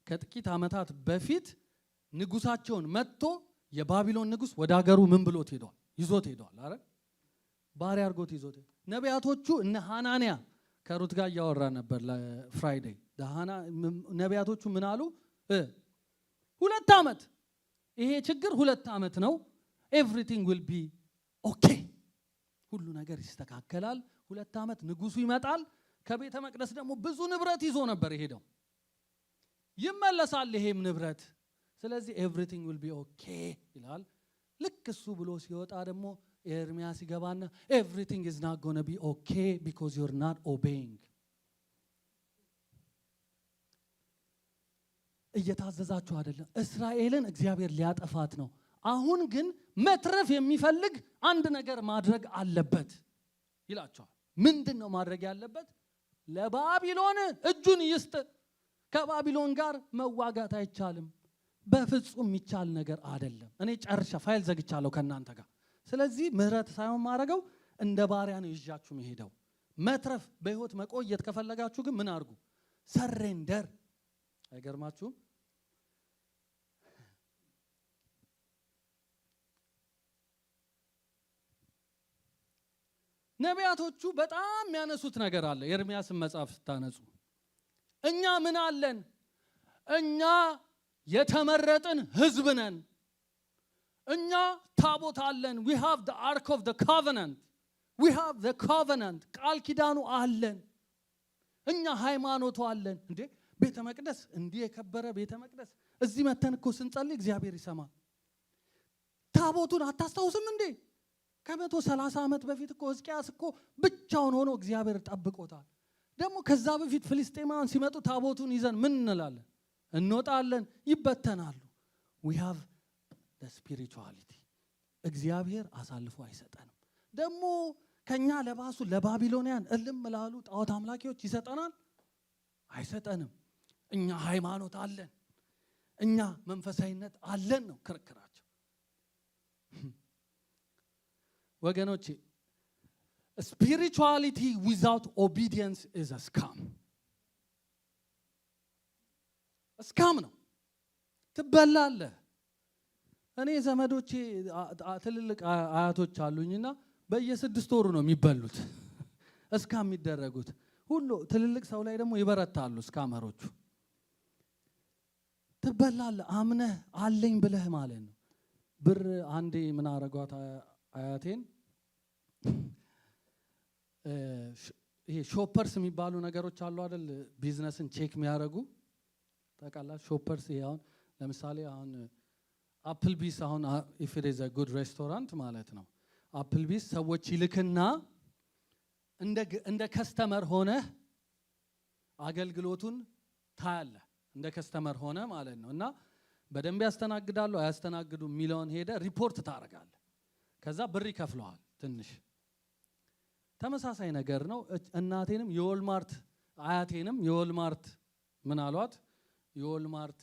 A: ከጥቂት ዓመታት በፊት ንጉሳቸውን መጥቶ የባቢሎን ንጉስ ወደ ሀገሩ ምን ብሎት ሄዷል? ይዞት ሄዷል። አረ ባሪያ አርጎት ይዞት። ነቢያቶቹ እነ ሐናንያ ከሩት ጋር እያወራ ነበር ለፍራይዴይ። ነቢያቶቹ ምን አሉ? 2 ዓመት ይሄ ችግር 2 ዓመት ነው። ኤቭሪቲንግ ዊል ቢ ኦኬ፣ ሁሉ ነገር ይስተካከላል። 2 ዓመት ንጉሱ ይመጣል። ከቤተ መቅደስ ደግሞ ብዙ ንብረት ይዞ ነበር የሄደው። ይመለሳል ይሄም ንብረት። ስለዚህ ኤቭሪቲንግ ዊል ቢ ኦኬ ይላል። ልክ እሱ ብሎ ሲወጣ ደግሞ ኤርሚያስ ይገባና ኤቭሪቲንግ ኢዝ ናት ጎና ቢ ኦኬ ቢኮዝ ዩ አር ናት ኦቤይንግ። እየታዘዛችሁ አይደለም። እስራኤልን እግዚአብሔር ሊያጠፋት ነው። አሁን ግን መትረፍ የሚፈልግ አንድ ነገር ማድረግ አለበት ይላቸዋል። ምንድነው ማድረግ ያለበት? ለባቢሎን እጁን ይስጥ። ከባቢሎን ጋር መዋጋት አይቻልም። በፍጹም የሚቻል ነገር አይደለም። እኔ ጨርሻ ፋይል ዘግቻለሁ ከናንተ ጋር። ስለዚህ ምህረት ሳይሆን ማድረገው እንደ ባሪያ ነው ይዣችሁ መሄደው። መትረፍ በህይወት መቆየት ከፈለጋችሁ ግን ምን አድርጉ? ሰሬንደር። አይገርማችሁም? ነቢያቶቹ በጣም የሚያነሱት ነገር አለ። የኤርሚያስን መጽሐፍ ስታነጹ እኛ ምን አለን? እኛ የተመረጥን ህዝብ ነን። እኛ ታቦት አለን። we have the ark of the covenant. we have the covenant. ቃል ኪዳኑ አለን። እኛ ሃይማኖቱ አለን። እንዴ ቤተ መቅደስ እንዲህ የከበረ ቤተ መቅደስ እዚህ መተን እኮ ስንጸልይ እግዚአብሔር ይሰማል። ታቦቱን አታስታውስም እንዴ? ከ130 ዓመት በፊት እኮ ሕዝቅያስ እኮ ብቻውን ሆኖ እግዚአብሔር ጠብቆታል። ደግሞ ከዛ በፊት ፍልስጤማውያን ሲመጡ ታቦቱን ይዘን ምን እንላለን? እንወጣለን፣ ይበተናሉ። we have the spirituality. እግዚአብሔር አሳልፎ አይሰጠንም። ደግሞ ከኛ ለባሱ ለባቢሎኒያን እልም ላሉ ጣዖት አምላኪዎች ይሰጠናል? አይሰጠንም። እኛ ሃይማኖት አለን፣ እኛ መንፈሳዊነት አለን ነው ክርክራቸው። ወገኖቼ spirituality without obedience is a scam. ስካም ነው። ትበላለህ። እኔ ዘመዶቼ ትልልቅ አያቶች አሉኝና በየ6 ወሩ ነው የሚበሉት እስካም የሚደረጉት። ሁሉ ትልልቅ ሰው ላይ ደግሞ ይበረታሉ እስካመሮቹ። ትበላለህ አምነህ አለኝ ብለህ ማለት ነው። ብር አንዴ ምን አረጋት አያቴን፣ ይሄ ሾፐርስ የሚባሉ ነገሮች አሉ አይደል? ቢዝነስን ቼክ የሚያደርጉ ታውቃላችሁ። ሾፐርስ አሁን ለምሳሌ አሁን አፕል ቢስ አሁን if it is a good restaurant ማለት ነው። አፕል ቢስ ሰዎች ይልክና እንደ ከስተመር ሆነ አገልግሎቱን ታያለህ። እንደ ከስተመር ሆነ ማለት ነው። እና በደንብ ያስተናግዳሉ አያስተናግዱ የሚለውን ሄደ ሪፖርት ታደርጋለህ። ከዛ ብር ይከፍለዋል ትንሽ። ተመሳሳይ ነገር ነው። እናቴንም የወልማርት አያቴንም የወልማርት ምን አሏት? የወልማርት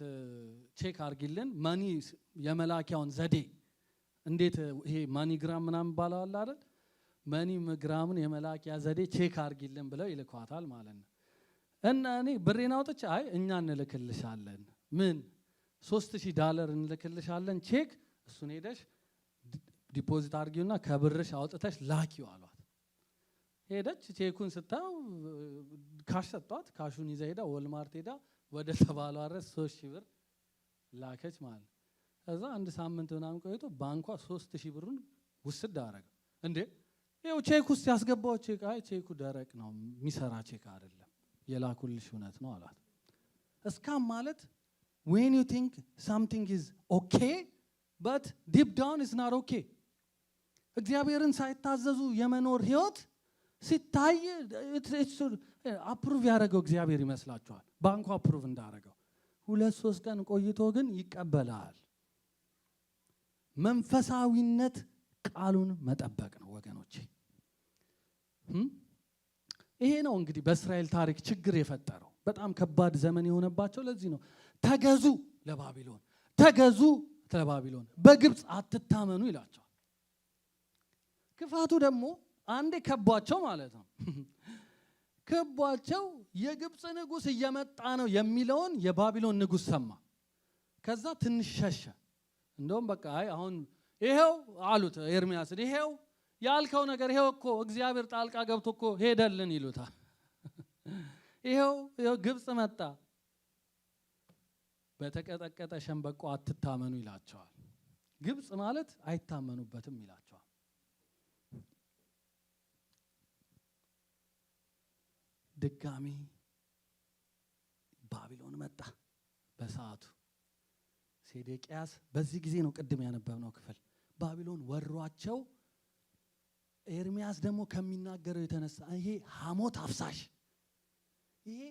A: ቼክ አርጊልን ማኒ የመላኪያውን ዘዴ እንዴት ይሄ ማኒግራም ምናምን ባለው አለ አይደል? ማኒግራምን የመላኪያ ዘዴ ቼክ አድርጊልን ብለው ይልኳታል ማለት ነው። እና እኔ ብሬን አውጥቼ አይ እኛ እንልክልሻለን ምን $3000 እንልክልሻለን ቼክ፣ እሱን ሄደሽ ዲፖዚት አድርጊውና ከብርሽ አውጥተሽ ላኪው አሏት። ሄደች ቼኩን ስታው ካሽ ሰጧት። ካሹን ይዛ ሄዳ ወልማርት ሄዳ ወደ ተባለው አድረስ 3000 ብር ላከች ማለት። ከዛ አንድ ሳምንት ምናምን ቆይቶ ባንኳ 3000 ብሩን ውስድ አደረገ። እንዴ ይኸው ቼክ ውስጥ ያስገባው ቼክ፣ አይ ቼኩ ደረቅ ነው የሚሰራ ቼክ አይደለም የላኩልሽ እውነት ነው አሏት። እስካም ማለት when you think something is okay but deep down is not okay። እግዚአብሔርን ሳይታዘዙ የመኖር ህይወት ሲታይ አፕሩቭ ያደረገው እግዚአብሔር ይመስላችኋል? ባንኩ አፕሩቭ እንዳደረገው 2-3 ቀን ቆይቶ ግን ይቀበላል። መንፈሳዊነት ቃሉን መጠበቅ ነው ወገኖቼ። ይሄ ነው እንግዲህ በእስራኤል ታሪክ ችግር የፈጠረው። በጣም ከባድ ዘመን የሆነባቸው ለዚህ ነው። ተገዙ ለባቢሎን፣ ተገዙ ለባቢሎን፣ በግብፅ አትታመኑ ይላቸዋል። ክፋቱ ደግሞ አንዴ ከቧቸው ማለት ነው። ከቧቸው የግብፅ ንጉስ እየመጣ ነው የሚለውን የባቢሎን ንጉስ ሰማ። ከዛ ትንሽ ሸሸ። እንደውም በቃ አይ አሁን ይሄው አሉት ኤርሚያስን፣ ይሄው ያልከው ነገር ይሄው እኮ እግዚአብሔር ጣልቃ ገብቶ እኮ ሄደልን ይሉታል። ይሄው ግብፅ መጣ፣ በተቀጠቀጠ ሸንበቆ አትታመኑ ይላቸዋል። ግብፅ ማለት አይታመኑበትም ይላቸዋል። ድጋሚ ባቢሎን መጣ በሰዓቱ። ሴዴቅያስ በዚህ ጊዜ ነው ቅድም ያነበብነው ክፍል ባቢሎን ወሯቸው። ኤርሚያስ ደግሞ ከሚናገረው የተነሳ ይሄ ሐሞት አፍሳሽ፣ ይሄ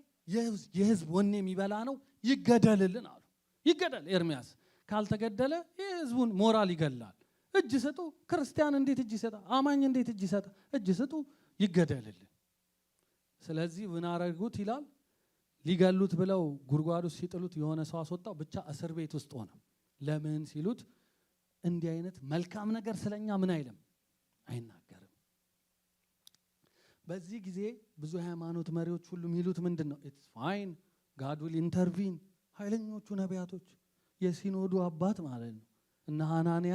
A: የህዝብ ወኔ የሚበላ ነው፣ ይገደልልን አሉ። ይገደል ኤርሚያስ ካልተገደለ ይሄ ህዝቡን ሞራል ይገላል። እጅ ስጡ። ክርስቲያን እንዴት እጅ ይሰጣል? አማኝ እንዴት እጅ ይሰጣል? እጅ ስጡ፣ ይገደልልን። ስለዚህ ምን አረጉት ይላል? ሊገሉት ብለው ጉድጓዱ ሲጥሉት የሆነ ሰው አስወጣው። ብቻ እስር ቤት ውስጥ ሆነ። ለምን ሲሉት እንዲህ አይነት መልካም ነገር ስለኛ ምን አይልም አይናገርም። በዚህ ጊዜ ብዙ ሃይማኖት መሪዎች ሁሉ የሚሉት ምንድነው? ኢትስ ፋይን ጋድ ዊል ኢንተርቪን። ኃይለኞቹ ነቢያቶች የሲኖዱ አባት ማለት ነው እና ሐናንያ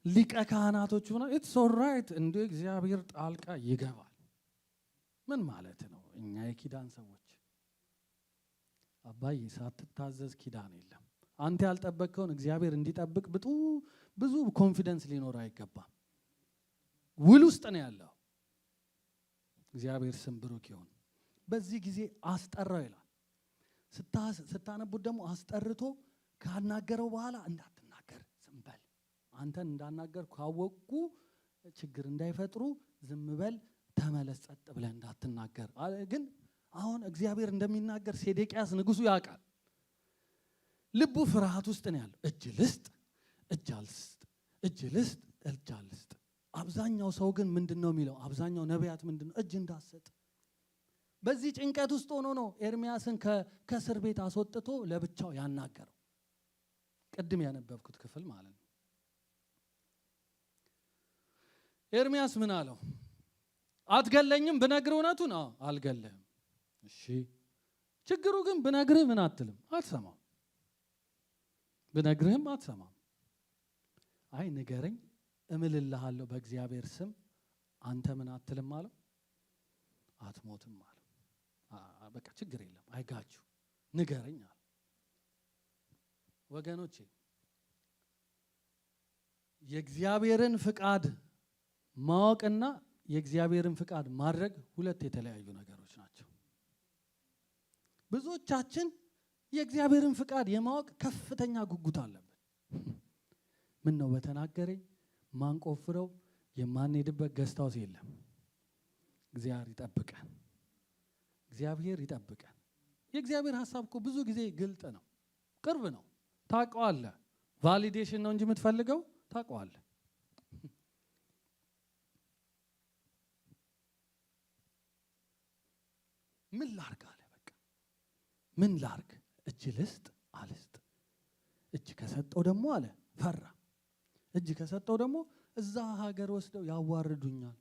A: ሊቀ ካህናቶቹ ነው። ኢትስ ኦልራይት እንደ እግዚአብሔር ጣልቃ ይገባል። ምን ማለት ነው? እኛ የኪዳን ሰዎች አባዬ ሳትታዘዝ ኪዳን የለም። አንተ ያልጠበቅከውን እግዚአብሔር እንዲጠብቅ ብዙ ኮንፊደንስ ሊኖር አይገባም። ውል ውስጥ ነው ያለው። እግዚአብሔር ስም ብሩክ ይሁን። በዚህ ጊዜ አስጠራው ይላል። ስታነቡት ደግሞ አስጠርቶ ካናገረው በኋላ እንዳትናገር ዝም በል፣ አንተን እንዳናገር ካወቁ ችግር እንዳይፈጥሩ ዝም በል፣ ተመለስ፣ ጸጥ ብለህ እንዳትናገር። ግን አሁን እግዚአብሔር እንደሚናገር ሴዴቅያስ ንጉሱ ያውቃል። ልቡ ፍርሃት ውስጥ ነው ያለው። እጅ ልስጥ፣ እጅ አልስጥ፣ እጅ ልስጥ፣ እጅ አልስጥ። አብዛኛው ሰው ግን ምንድነው የሚለው? አብዛኛው ነቢያት ምንድነው? እጅ እንዳሰጥ። በዚህ ጭንቀት ውስጥ ሆኖ ነው ኤርሚያስን ከእስር ቤት አስወጥቶ ለብቻው ያናገረው። ቅድም ያነበብኩት ክፍል ማለት ነው። ኤርሚያስ ምን አለው? አትገለኝም ብነግር እውነቱን? አልገለህም። እሺ፣ ችግሩ ግን ብነግርህ ምን አትልም? አትሰማም። ብነግርህም አትሰማም። አይ ንገረኝ እምልልሃለሁ በእግዚአብሔር ስም፣ አንተ ምን አትልም አለው? አትሞትም አለው። በቃ ችግር የለም አይጋችሁ፣ ንገረኝ አለ። ወገኖቼ የእግዚአብሔርን ፍቃድ ማወቅና የእግዚአብሔርን ፍቃድ ማድረግ ሁለት የተለያዩ ነገሮች ናቸው። ብዙዎቻችን የእግዚአብሔርን ፍቃድ የማወቅ ከፍተኛ ጉጉት አለብን። ምን ነው በተናገረኝ ማንቆፍረው የማንሄድበት ገስታውስ የለም። እግዚአብሔር ይጠብቀን። እግዚአብሔር ይጠብቀን። የእግዚአብሔር ሐሳብ እኮ ብዙ ጊዜ ግልጥ ነው፣ ቅርብ ነው፣ ታውቀዋለህ። ቫሊዴሽን ነው እንጂ የምትፈልገው ታውቀዋለህ። ምን ላርግ አለ። በቃ ምን ላርግ? እጅ ልስጥ አልስጥ? እጅ ከሰጠው ደግሞ አለ ፈራ። እጅ ከሰጠው ደግሞ እዛ ሀገር ወስደው ያዋርዱኛል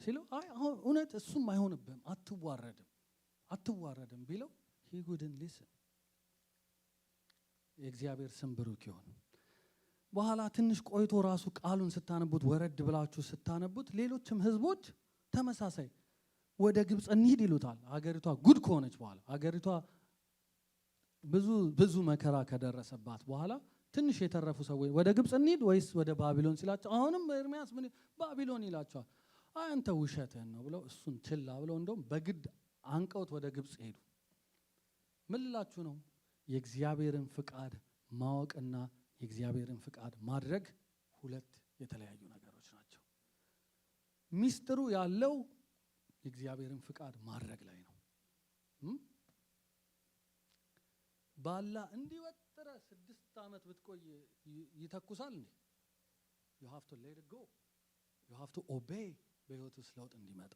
A: ሲለው አይ አሁን እውነት እሱም አይሆንብህም አትዋረድም ቢለው he wouldn't listen። የእግዚአብሔር ስም ብሩክ ይሁን። በኋላ ትንሽ ቆይቶ ራሱ ቃሉን ስታነቡት ወረድ ብላችሁ ስታነቡት ሌሎችም ህዝቦች ተመሳሳይ ወደ ግብጽ እንሂድ ይሉታል። ሀገሪቷ ጉድ ከሆነች በኋላ ሀገሪቷ ብዙ መከራ ከደረሰባት በኋላ ትንሽ የተረፉ ሰዎች ወደ ግብጽ እንሂድ ወይስ ወደ ባቢሎን ሲላቸው አሁንም ኤርምያስ ምን ባቢሎን ይላቸዋል። አንተ ውሸትህን ነው ብለው እሱን ችላ ብለው እንደውም በግድ አንቀውት ወደ ግብጽ ሄዱ። ምን ልላችሁ ነው? የእግዚአብሔርን ፍቃድ ማወቅና የእግዚአብሔርን ፍቃድ ማድረግ ሁለት የተለያዩ ነገሮች ናቸው። ሚስጥሩ ያለው የእግዚአብሔርን ፍቃድ ማድረግ ላይ ነው። ባላ እንዲወጥረ 6 ዓመት ብትቆይ ይተኩሳል እንዴ? you have to let it go, you have to obey በህይወት ውስጥ ለውጥ እንዲመጣ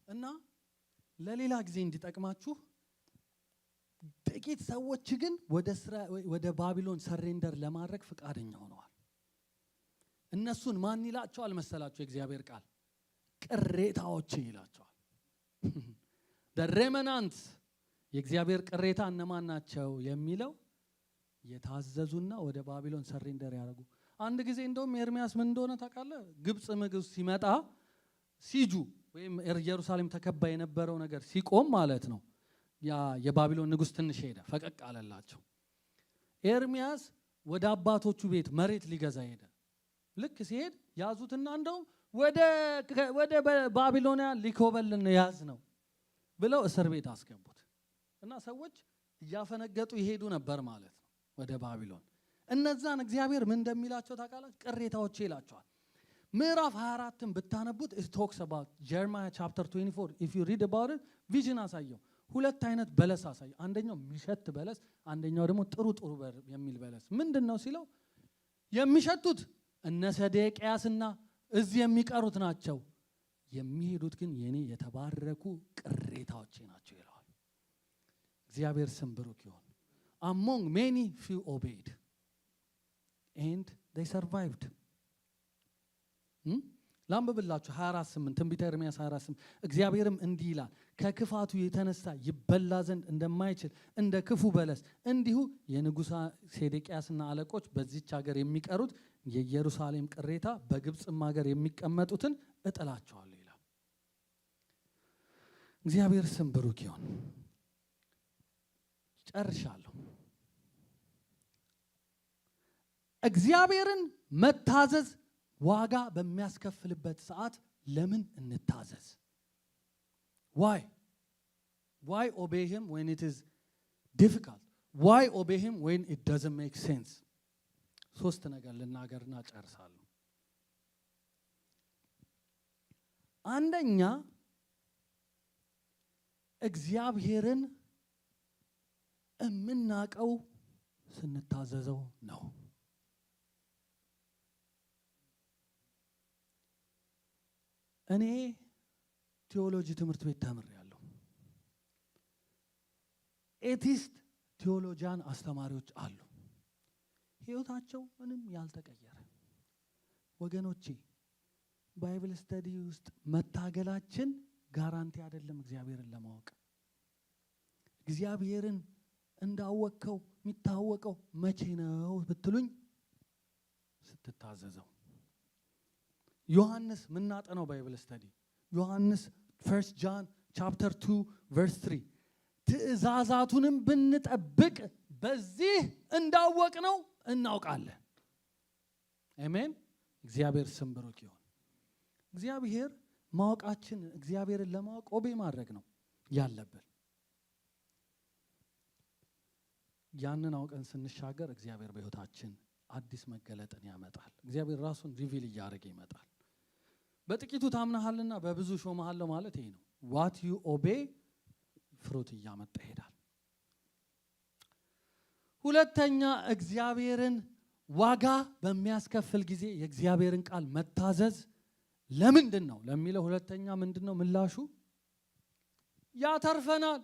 A: እና ለሌላ ጊዜ እንዲጠቅማችሁ ጥቂት ሰዎች ግን ወደ ባቢሎን ሰሬንደር ለማድረግ ፍቃደኛ ሆነዋል። እነሱን ማን ይላቸዋል መሰላችሁ? የእግዚአብሔር ቃል ቅሬታዎች ይላቸዋል። the remnants የእግዚአብሔር ቅሬታ እነማን ናቸው የሚለው የታዘዙና ወደ ባቢሎን ሰሬንደር ያደረጉ። አንድ ጊዜ እንደውም ኤርምያስ ምን እንደሆነ ታውቃለህ? ግብጽ ምግብ ሲመጣ ሲጁ ወይም ኢየሩሳሌም ተከባ የነበረው ነገር ሲቆም ማለት ነው ያ የባቢሎን ንጉስ ትንሽ ሄደ፣ ፈቀቅ አለላቸው። ኤርምያስ ወደ አባቶቹ ቤት መሬት ሊገዛ ሄደ። ልክ ሲሄድ ያዙትና እንደውም ወደ ባቢሎንያ ሊኮበልን ያዝ ነው ብለው እስር ቤት አስገቡት። እና ሰዎች እያፈነገጡ ይሄዱ ነበር ማለት ነው ወደ ባቢሎን። እነዛን እግዚአብሔር ምን እንደሚላቸው ታውቃላችሁ? ቅሬታዎች ይላቸዋል። ምዕራፍ 24ን ብታነቡት it talks about Jeremiah chapter 24 if you read about it vision አሳየው። ሁለት አይነት በለስ አሳየው። አንደኛው የሚሸት በለስ፣ አንደኛው ደግሞ ጥሩ የሚል በለስ። ምንድነው ሲለው የሚሸቱት እነ ሰዴቅያስና እዚህ የሚቀሩት ናቸው፣ የሚሄዱት ግን የኔ የተባረኩ ቅሬታዎች ናቸው ይላል። እግዚአብሔር ስም ብሩክ ይሁን። among many few obeyed and they survived። ላንብብላችሁ 24:8 ትንቢተ ኤርምያስ 24:8 እግዚአብሔርም እንዲህ ይላል ከክፋቱ የተነሳ ይበላ ዘንድ እንደማይችል እንደ ክፉ በለስ እንዲሁ የንጉሥ ሴዴቅያስና አለቆች በዚች ሀገር የሚቀሩት የኢየሩሳሌም ቅሬታ በግብጽም ሀገር የሚቀመጡትን እጥላቸዋለሁ ይላል። እግዚአብሔር ስም ብሩክ ይሁን። ጨርሻለሁ። እግዚአብሔርን መታዘዝ ዋጋ በሚያስከፍልበት ሰዓት ለምን እንታዘዝ? why obey him when it is difficult? why obey him when it doesn't make sense? ሶስት ነገር ልናገርና ጨርሳለሁ። አንደኛ እግዚአብሔርን እምናቀው ስንታዘዘው ነው። እኔ ቴዎሎጂ ትምህርት ቤት ተምሬያለሁ። ኤቲስት ቴዎሎጂያን አስተማሪዎች አሉ፣ ህይወታቸው ምንም ያልተቀየረ። ወገኖቼ ባይብል ስተዲ ውስጥ መታገላችን ጋራንቲ አይደለም እግዚአብሔርን ለማወቅ። እግዚአብሔርን እንዳወቀው የሚታወቀው መቼ ነው ብትሉኝ ስትታዘዘው። ዮሐንስ ምናጠነው ባይብል ስተዲ ዮሐንስ 1 ጆን chapter 2 verse 3 ትእዛዛቱንም ብንጠብቅ በዚህ እንዳወቅነው እናውቃለን። አሜን። እግዚአብሔር ስም ብሩክ ይሁን። እግዚአብሔር ማወቃችን እግዚአብሔርን ለማወቅ ኦቤ ማድረግ ነው ያለብን። ያንን አውቀን ስንሻገር እግዚአብሔር በህይወታችን አዲስ መገለጥን ያመጣል። እግዚአብሔር ራሱን ሪቪል እያደረገ ይመጣል። በጥቂቱ ታምናሃልና በብዙ ሾመሃለሁ ማለት ይሄ ነው። what you obey ፍሩት እያመጣ ይሄዳል። ሁለተኛ እግዚአብሔርን ዋጋ በሚያስከፍል ጊዜ የእግዚአብሔርን ቃል መታዘዝ ለምንድን ነው ለሚለው ሁለተኛ ምንድነው ምላሹ? ያተርፈናል።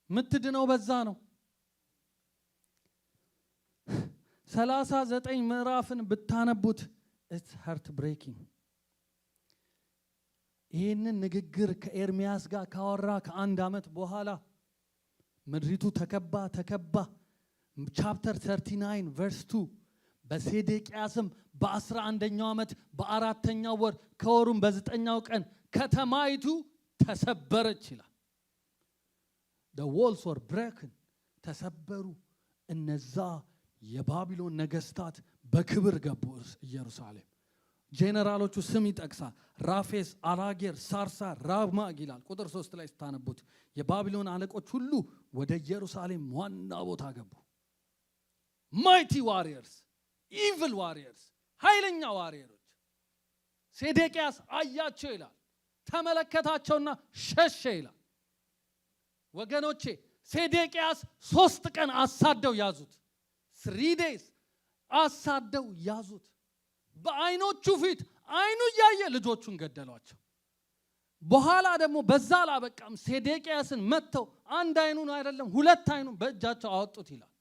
A: ምትድነው በዛ ነው። 39 ምዕራፍን ብታነቡት it's heart breaking። ይህንን ንግግር ከኤርሚያስ ጋር ካወራ ከአንድ ዓመት በኋላ ምድሪቱ ተከባ ቻፕተር 39 ቨርስ 2 በሴዴቅያስም በ11ኛው ዓመት በአራተኛው ወር ከወሩም በ9ኛው ቀን ከተማይቱ ተሰበረች ይላል። the walls were broken ተሰበሩ። እነዛ የባቢሎን ነገስታት በክብር ገቡ ኢየሩሳሌም። ጄነራሎቹ ስም ይጠቅሳል። ራፌስ፣ አራጌር፣ ሳርሳር፣ ራብማግ ይላል። ቁጥር 3 ላይ ስታነቡት የባቢሎን አለቆች ሁሉ ወደ ኢየሩሳሌም ዋና ቦታ ገቡ። ማይቲ ዋሪየርስ፣ ኢቪል ዋሪየርስ፣ ኃይለኛ ዋሪየሮች። ሴዴቅያስ አያቸው ይላል፣ ተመለከታቸውና ሸሸ ይላል። ወገኖቼ ሴዴቅያስ 3 ቀን አሳደው ያዙት። 3 days አሳደው ያዙት። በአይኖቹ ፊት አይኑ እያየ ልጆቹን ገደሏቸው። በኋላ ደግሞ በዛ አላበቃም። ሴዴቅያስን መተው አንድ አይኑን አይደለም 2 አይኑን በእጃቸው አወጡት ይላል።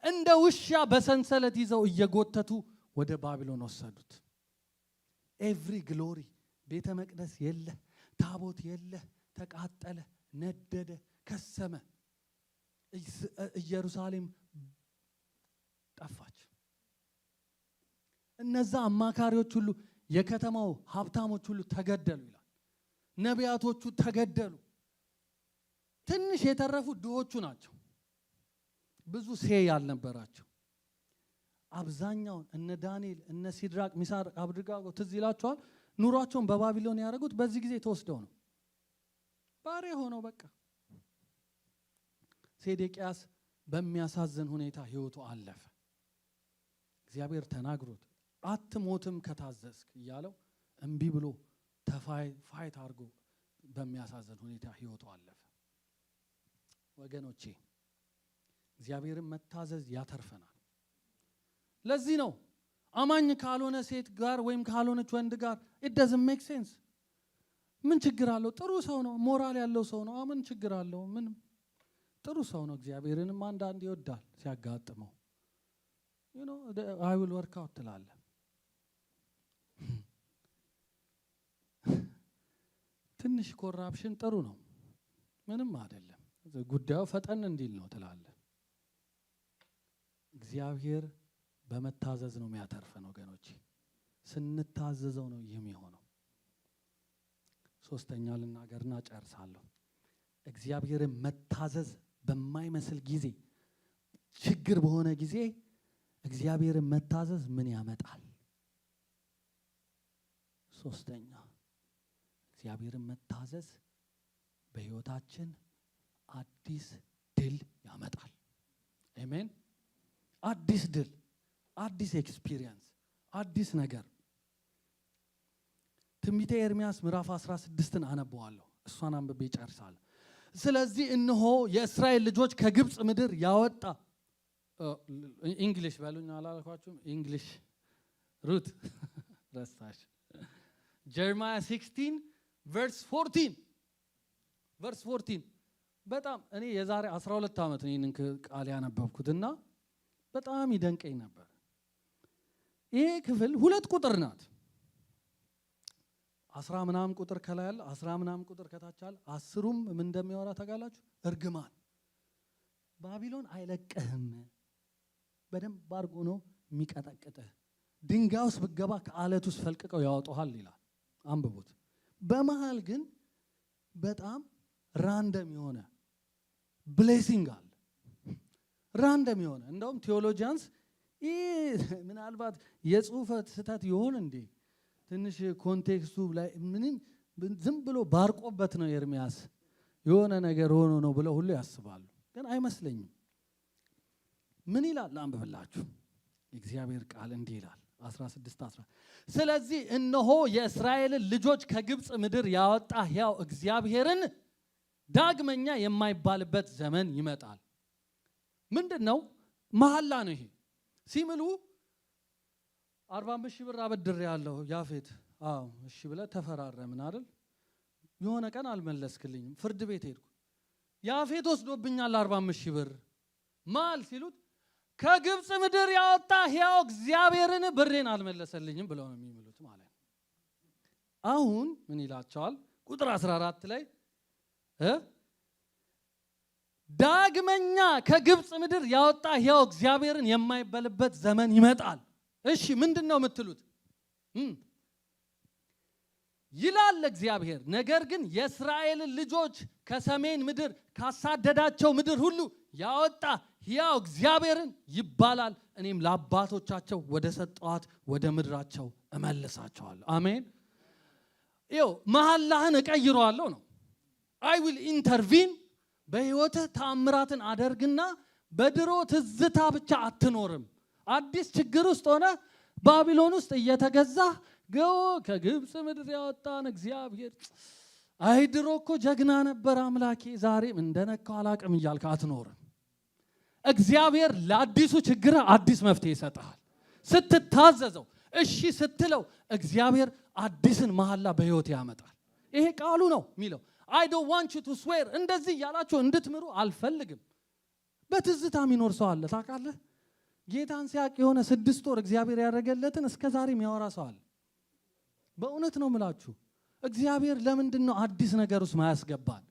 A: እንደ ውሻ በሰንሰለት ይዘው እየጎተቱ ወደ ባቢሎን ወሰዱት። ኤቭሪ ግሎሪ ቤተ መቅደስ የለ፣ ታቦት የለ፣ ተቃጠለ፣ ነደደ፣ ከሰመ። ኢየሩሳሌም ጠፋች። እነዛ አማካሪዎች ሁሉ የከተማው ሀብታሞች ሁሉ ተገደሉ ይላል። ነቢያቶቹ ተገደሉ። ትንሽ የተረፉ ድሆቹ ናቸው፣ ብዙ ሴይ ያልነበራቸው። አብዛኛውን እነ ዳንኤል እነ ሲድራቅ ሚሳቅ አብደናጎ ትዝ ይላቸዋል። ኑሯቸውን በባቢሎን ያደረጉት በዚህ ጊዜ ተወስደው ነው። ባሪያ ሆነው በቃ። ሴዴቅያስ በሚያሳዝን ሁኔታ ህይወቱ አለፈ። እግዚአብሔር ተናግሮት አትሞትም ከታዘዝክ እያለው እምቢ ብሎ ፋይት አድርጎ በሚያሳዝን ሁኔታ ህይወቱ አለፈ። ወገኖቼ እግዚአብሔርን መታዘዝ ያተርፈናል። ለዚህ ነው አማኝ ካልሆነ ሴት ጋር ወይም ካልሆነች ወንድ ጋር it doesn't make sense። ምን ችግር አለው? ጥሩ ሰው ነው፣ ሞራል ያለው ሰው ነው። ምን ችግር አለው? ምንም ጥሩ ሰው ነው። እግዚአብሔርንም አንዳንድ ይወዳል ሲያጋጥመው I will work out ትላለ። ትንሽ ኮራፕሽን ጥሩ ነው፣ ምንም አይደለም፣ ጉዳዩ ፈጠን እንዲል ነው ትላለ። እግዚአብሔር በመታዘዝ ነው የሚያተርፈን ወገኖች። ስንታዘዘው ነው ይህም የሆነው። ሶስተኛ ልናገርና ጨርሳለሁ። እግዚአብሔርን መታዘዝ በማይመስል ጊዜ፣ ችግር በሆነ ጊዜ እግዚአብሔርን መታዘዝ ምን ያመጣል? ሶስተኛ እግዚአብሔርን መታዘዝ በህይወታችን አዲስ ድል ያመጣል። አሜን። አዲስ ድል፣ አዲስ ኤክስፒሪየንስ፣ አዲስ ነገር። ትንቢተ ኤርሚያስ ምዕራፍ 16ን አነበዋለሁ። እሷን አንብቤ ጨርሳለሁ። ስለዚህ እነሆ የእስራኤል ልጆች ከግብፅ ምድር ያወጣ እንግሊሽ በሉኝ አላልኳችሁም? እንግሊሽ ሩት ረሳሽ። ጀርማያ 16 ቨርስ 14 በጣም እኔ የዛሬ 12 ዓመት ነው ይህንን ቃል ያነበብኩትና በጣም ይደንቀኝ ነበር። ይሄ ክፍል 2 ቁጥር ናት። 10 ምናምን ቁጥር ከላይ አለ፣ 10 ምናምን ቁጥር ከታች አለ። 10ሩም ምን እንደሚያወራ ታውቃላችሁ? እርግማን። ባቢሎን አይለቅህም፣ በደንብ አድርጎ ነው የሚቀጠቅጥህ። ድንጋይ ውስጥ ብትገባ ከአለት ውስጥ ፈልቅቀው ያወጡሃል ይላል። አንብቡት። በመሃል ግን በጣም ራንደም የሆነ ብሌሲንግ አለ። ራንደም የሆነ እንደውም ቴዎሎጂያንስ ምናልባት የጽሁፈት ስህተት ይሆን እንዴ ትንሽ ኮንቴክስቱ ላይ ምንም ዝም ብሎ ባርቆበት ነው ኤርሚያስ የሆነ ነገር ሆኖ ነው ብለው ሁሉ ያስባሉ። ግን አይመስለኝም። ምን ይላል? አንብብላችሁ። የእግዚአብሔር ቃል እንዲህ ይላል 16 ስለዚህ እነሆ የእስራኤልን ልጆች ከግብፅ ምድር ያወጣ ሕያው እግዚአብሔርን ዳግመኛ የማይባልበት ዘመን ይመጣል። ምንድነው? መሐላ ነው ይሄ። ሲምሉ 45 ሺህ ብር አበድሬ ያለው ያፌት። አዎ እሺ ብለህ ተፈራረምን አይደል? የሆነ ቀን አልመለስክልኝም፣ ፍርድ ቤት ሄድኩ። ያፌት ወስዶብኛል 45 ሺህ ብር ማል ሲሉት ከግብጽ ምድር ያወጣ ሕያው እግዚአብሔርን ብሬን አልመለሰልኝም ብለው ነው የሚሉት ማለት ነው። አሁን ምን ይላቸዋል? ቁጥር 14 ላይ ዳግመኛ ከግብጽ ምድር ያወጣ ሕያው እግዚአብሔርን የማይበልበት ዘመን ይመጣል። እሺ ምንድነው የምትሉት? ይላል እግዚአብሔር። ነገር ግን የእስራኤልን ልጆች ከሰሜን ምድር ካሳደዳቸው ምድር ሁሉ ያወጣ ሕያው እግዚአብሔርን ይባላል። እኔም ለአባቶቻቸው ወደ ሰጠኋት ወደ ምድራቸው እመልሳቸዋለሁ። አሜን። ይኸው መሐላህን እቀይረዋለሁ ነው። አይ ዊል ኢንተርቪን። በሕይወትህ ተአምራትን አደርግና በድሮ ትዝታ ብቻ አትኖርም። አዲስ ችግር ውስጥ ሆነ ባቢሎን ውስጥ እየተገዛህ ከግብጽ ምድር ያወጣን እግዚአብሔር አይ ድሮ እኮ ጀግና ነበር አምላኬ ዛሬም እንደነካው አላቅም እያልክ አትኖርም። እግዚአብሔር ለአዲሱ ችግር አዲስ መፍትሄ ይሰጣል። ስትታዘዘው እሺ ስትለው እግዚአብሔር አዲስን መሐላ በሕይወት ያመጣል። ይሄ ቃሉ ነው የሚለው። I don't want you to swear እንደዚህ ያላችሁ እንድትምሩ አልፈልግም። በትዝታ የሚኖር ሰው አለ ታውቃለህ? ጌታን ሲያቅ የሆነ 6 ወር እግዚአብሔር ያደረገለትን እስከ ዛሬ የሚያወራ ሰው አለ። በእውነት ነው ምላችሁ። እግዚአብሔር ለምንድን ነው አዲስ ነገር ውስጥ ማያስገባን?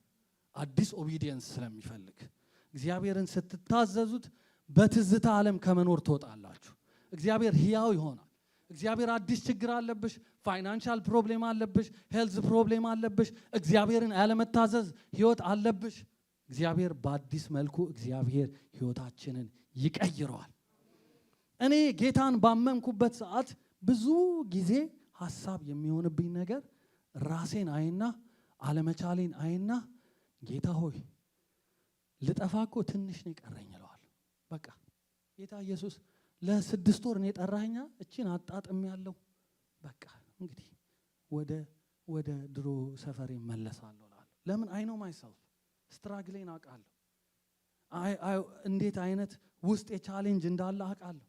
A: አዲስ ኦቢዲየንስ ስለሚፈልግ። እግዚአብሔርን ስትታዘዙት በትዝታ ዓለም ከመኖር ትወጣላችሁ። እግዚአብሔር ሕያው ይሆናል። እግዚአብሔር አዲስ ችግር አለብሽ፣ ፋይናንሻል ፕሮብሌም አለብሽ፣ ሄልዝ ፕሮብሌም አለብሽ፣ እግዚአብሔርን ያለመታዘዝ ህይወት አለብሽ። እግዚአብሔር በአዲስ መልኩ እግዚአብሔር ህይወታችንን ይቀይረዋል። እኔ ጌታን ባመንኩበት ሰዓት ብዙ ጊዜ ሐሳብ የሚሆንብኝ ነገር ራሴን አይና አለመቻሌን አይና ጌታ ሆይ ልጠፋኮ ትንሽ ነው ቀረኝ እለዋለሁ። በቃ ጌታ ኢየሱስ ለ6 ወር ነው የጠራኸኛ እቺን አጣጥም ያለው በቃ እንግዲህ ወደ ድሮ ሰፈሬ መለሳለሁ እላለሁ። ለምን አይ ኖ ማይሰልፍ ስትራግሌን አውቃለሁ። እንዴት አይነት ውስጥ የቻሌንጅ እንዳለ አውቃለሁ።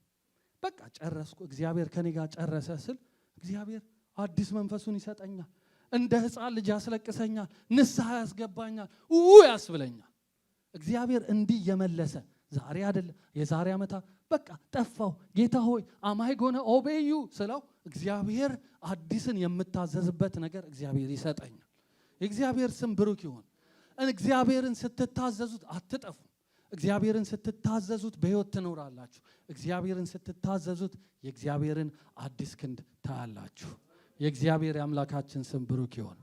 A: በቃ ጨረስኩ። እግዚአብሔር ከኔ ጋር ጨረሰ ስል እግዚአብሔር አዲስ መንፈሱን ይሰጠኛል። እንደ ሕፃን ልጅ ያስለቅሰኛል፣ ንስሐ ያስገባኛል፣ ያስብለኛል። እግዚአብሔር እንዲህ የመለሰ ዛሬ አይደለም የዛሬ ዓመታ በቃ ጠፋው። ጌታ ሆይ አማይ ጎነ ኦቤዩ ስለው እግዚአብሔር አዲስን የምታዘዝበት ነገር እግዚአብሔር ይሰጠኛል። የእግዚአብሔር ስም ብሩክ ይሁን። እግዚአብሔርን ስትታዘዙት አትጠፉ። እግዚአብሔርን ስትታዘዙት በሕይወት ትኖራላችሁ። እግዚአብሔርን ስትታዘዙት የእግዚአብሔርን አዲስ ክንድ ታያላችሁ። የእግዚአብሔር አምላካችን ስም ብሩክ ይሁን።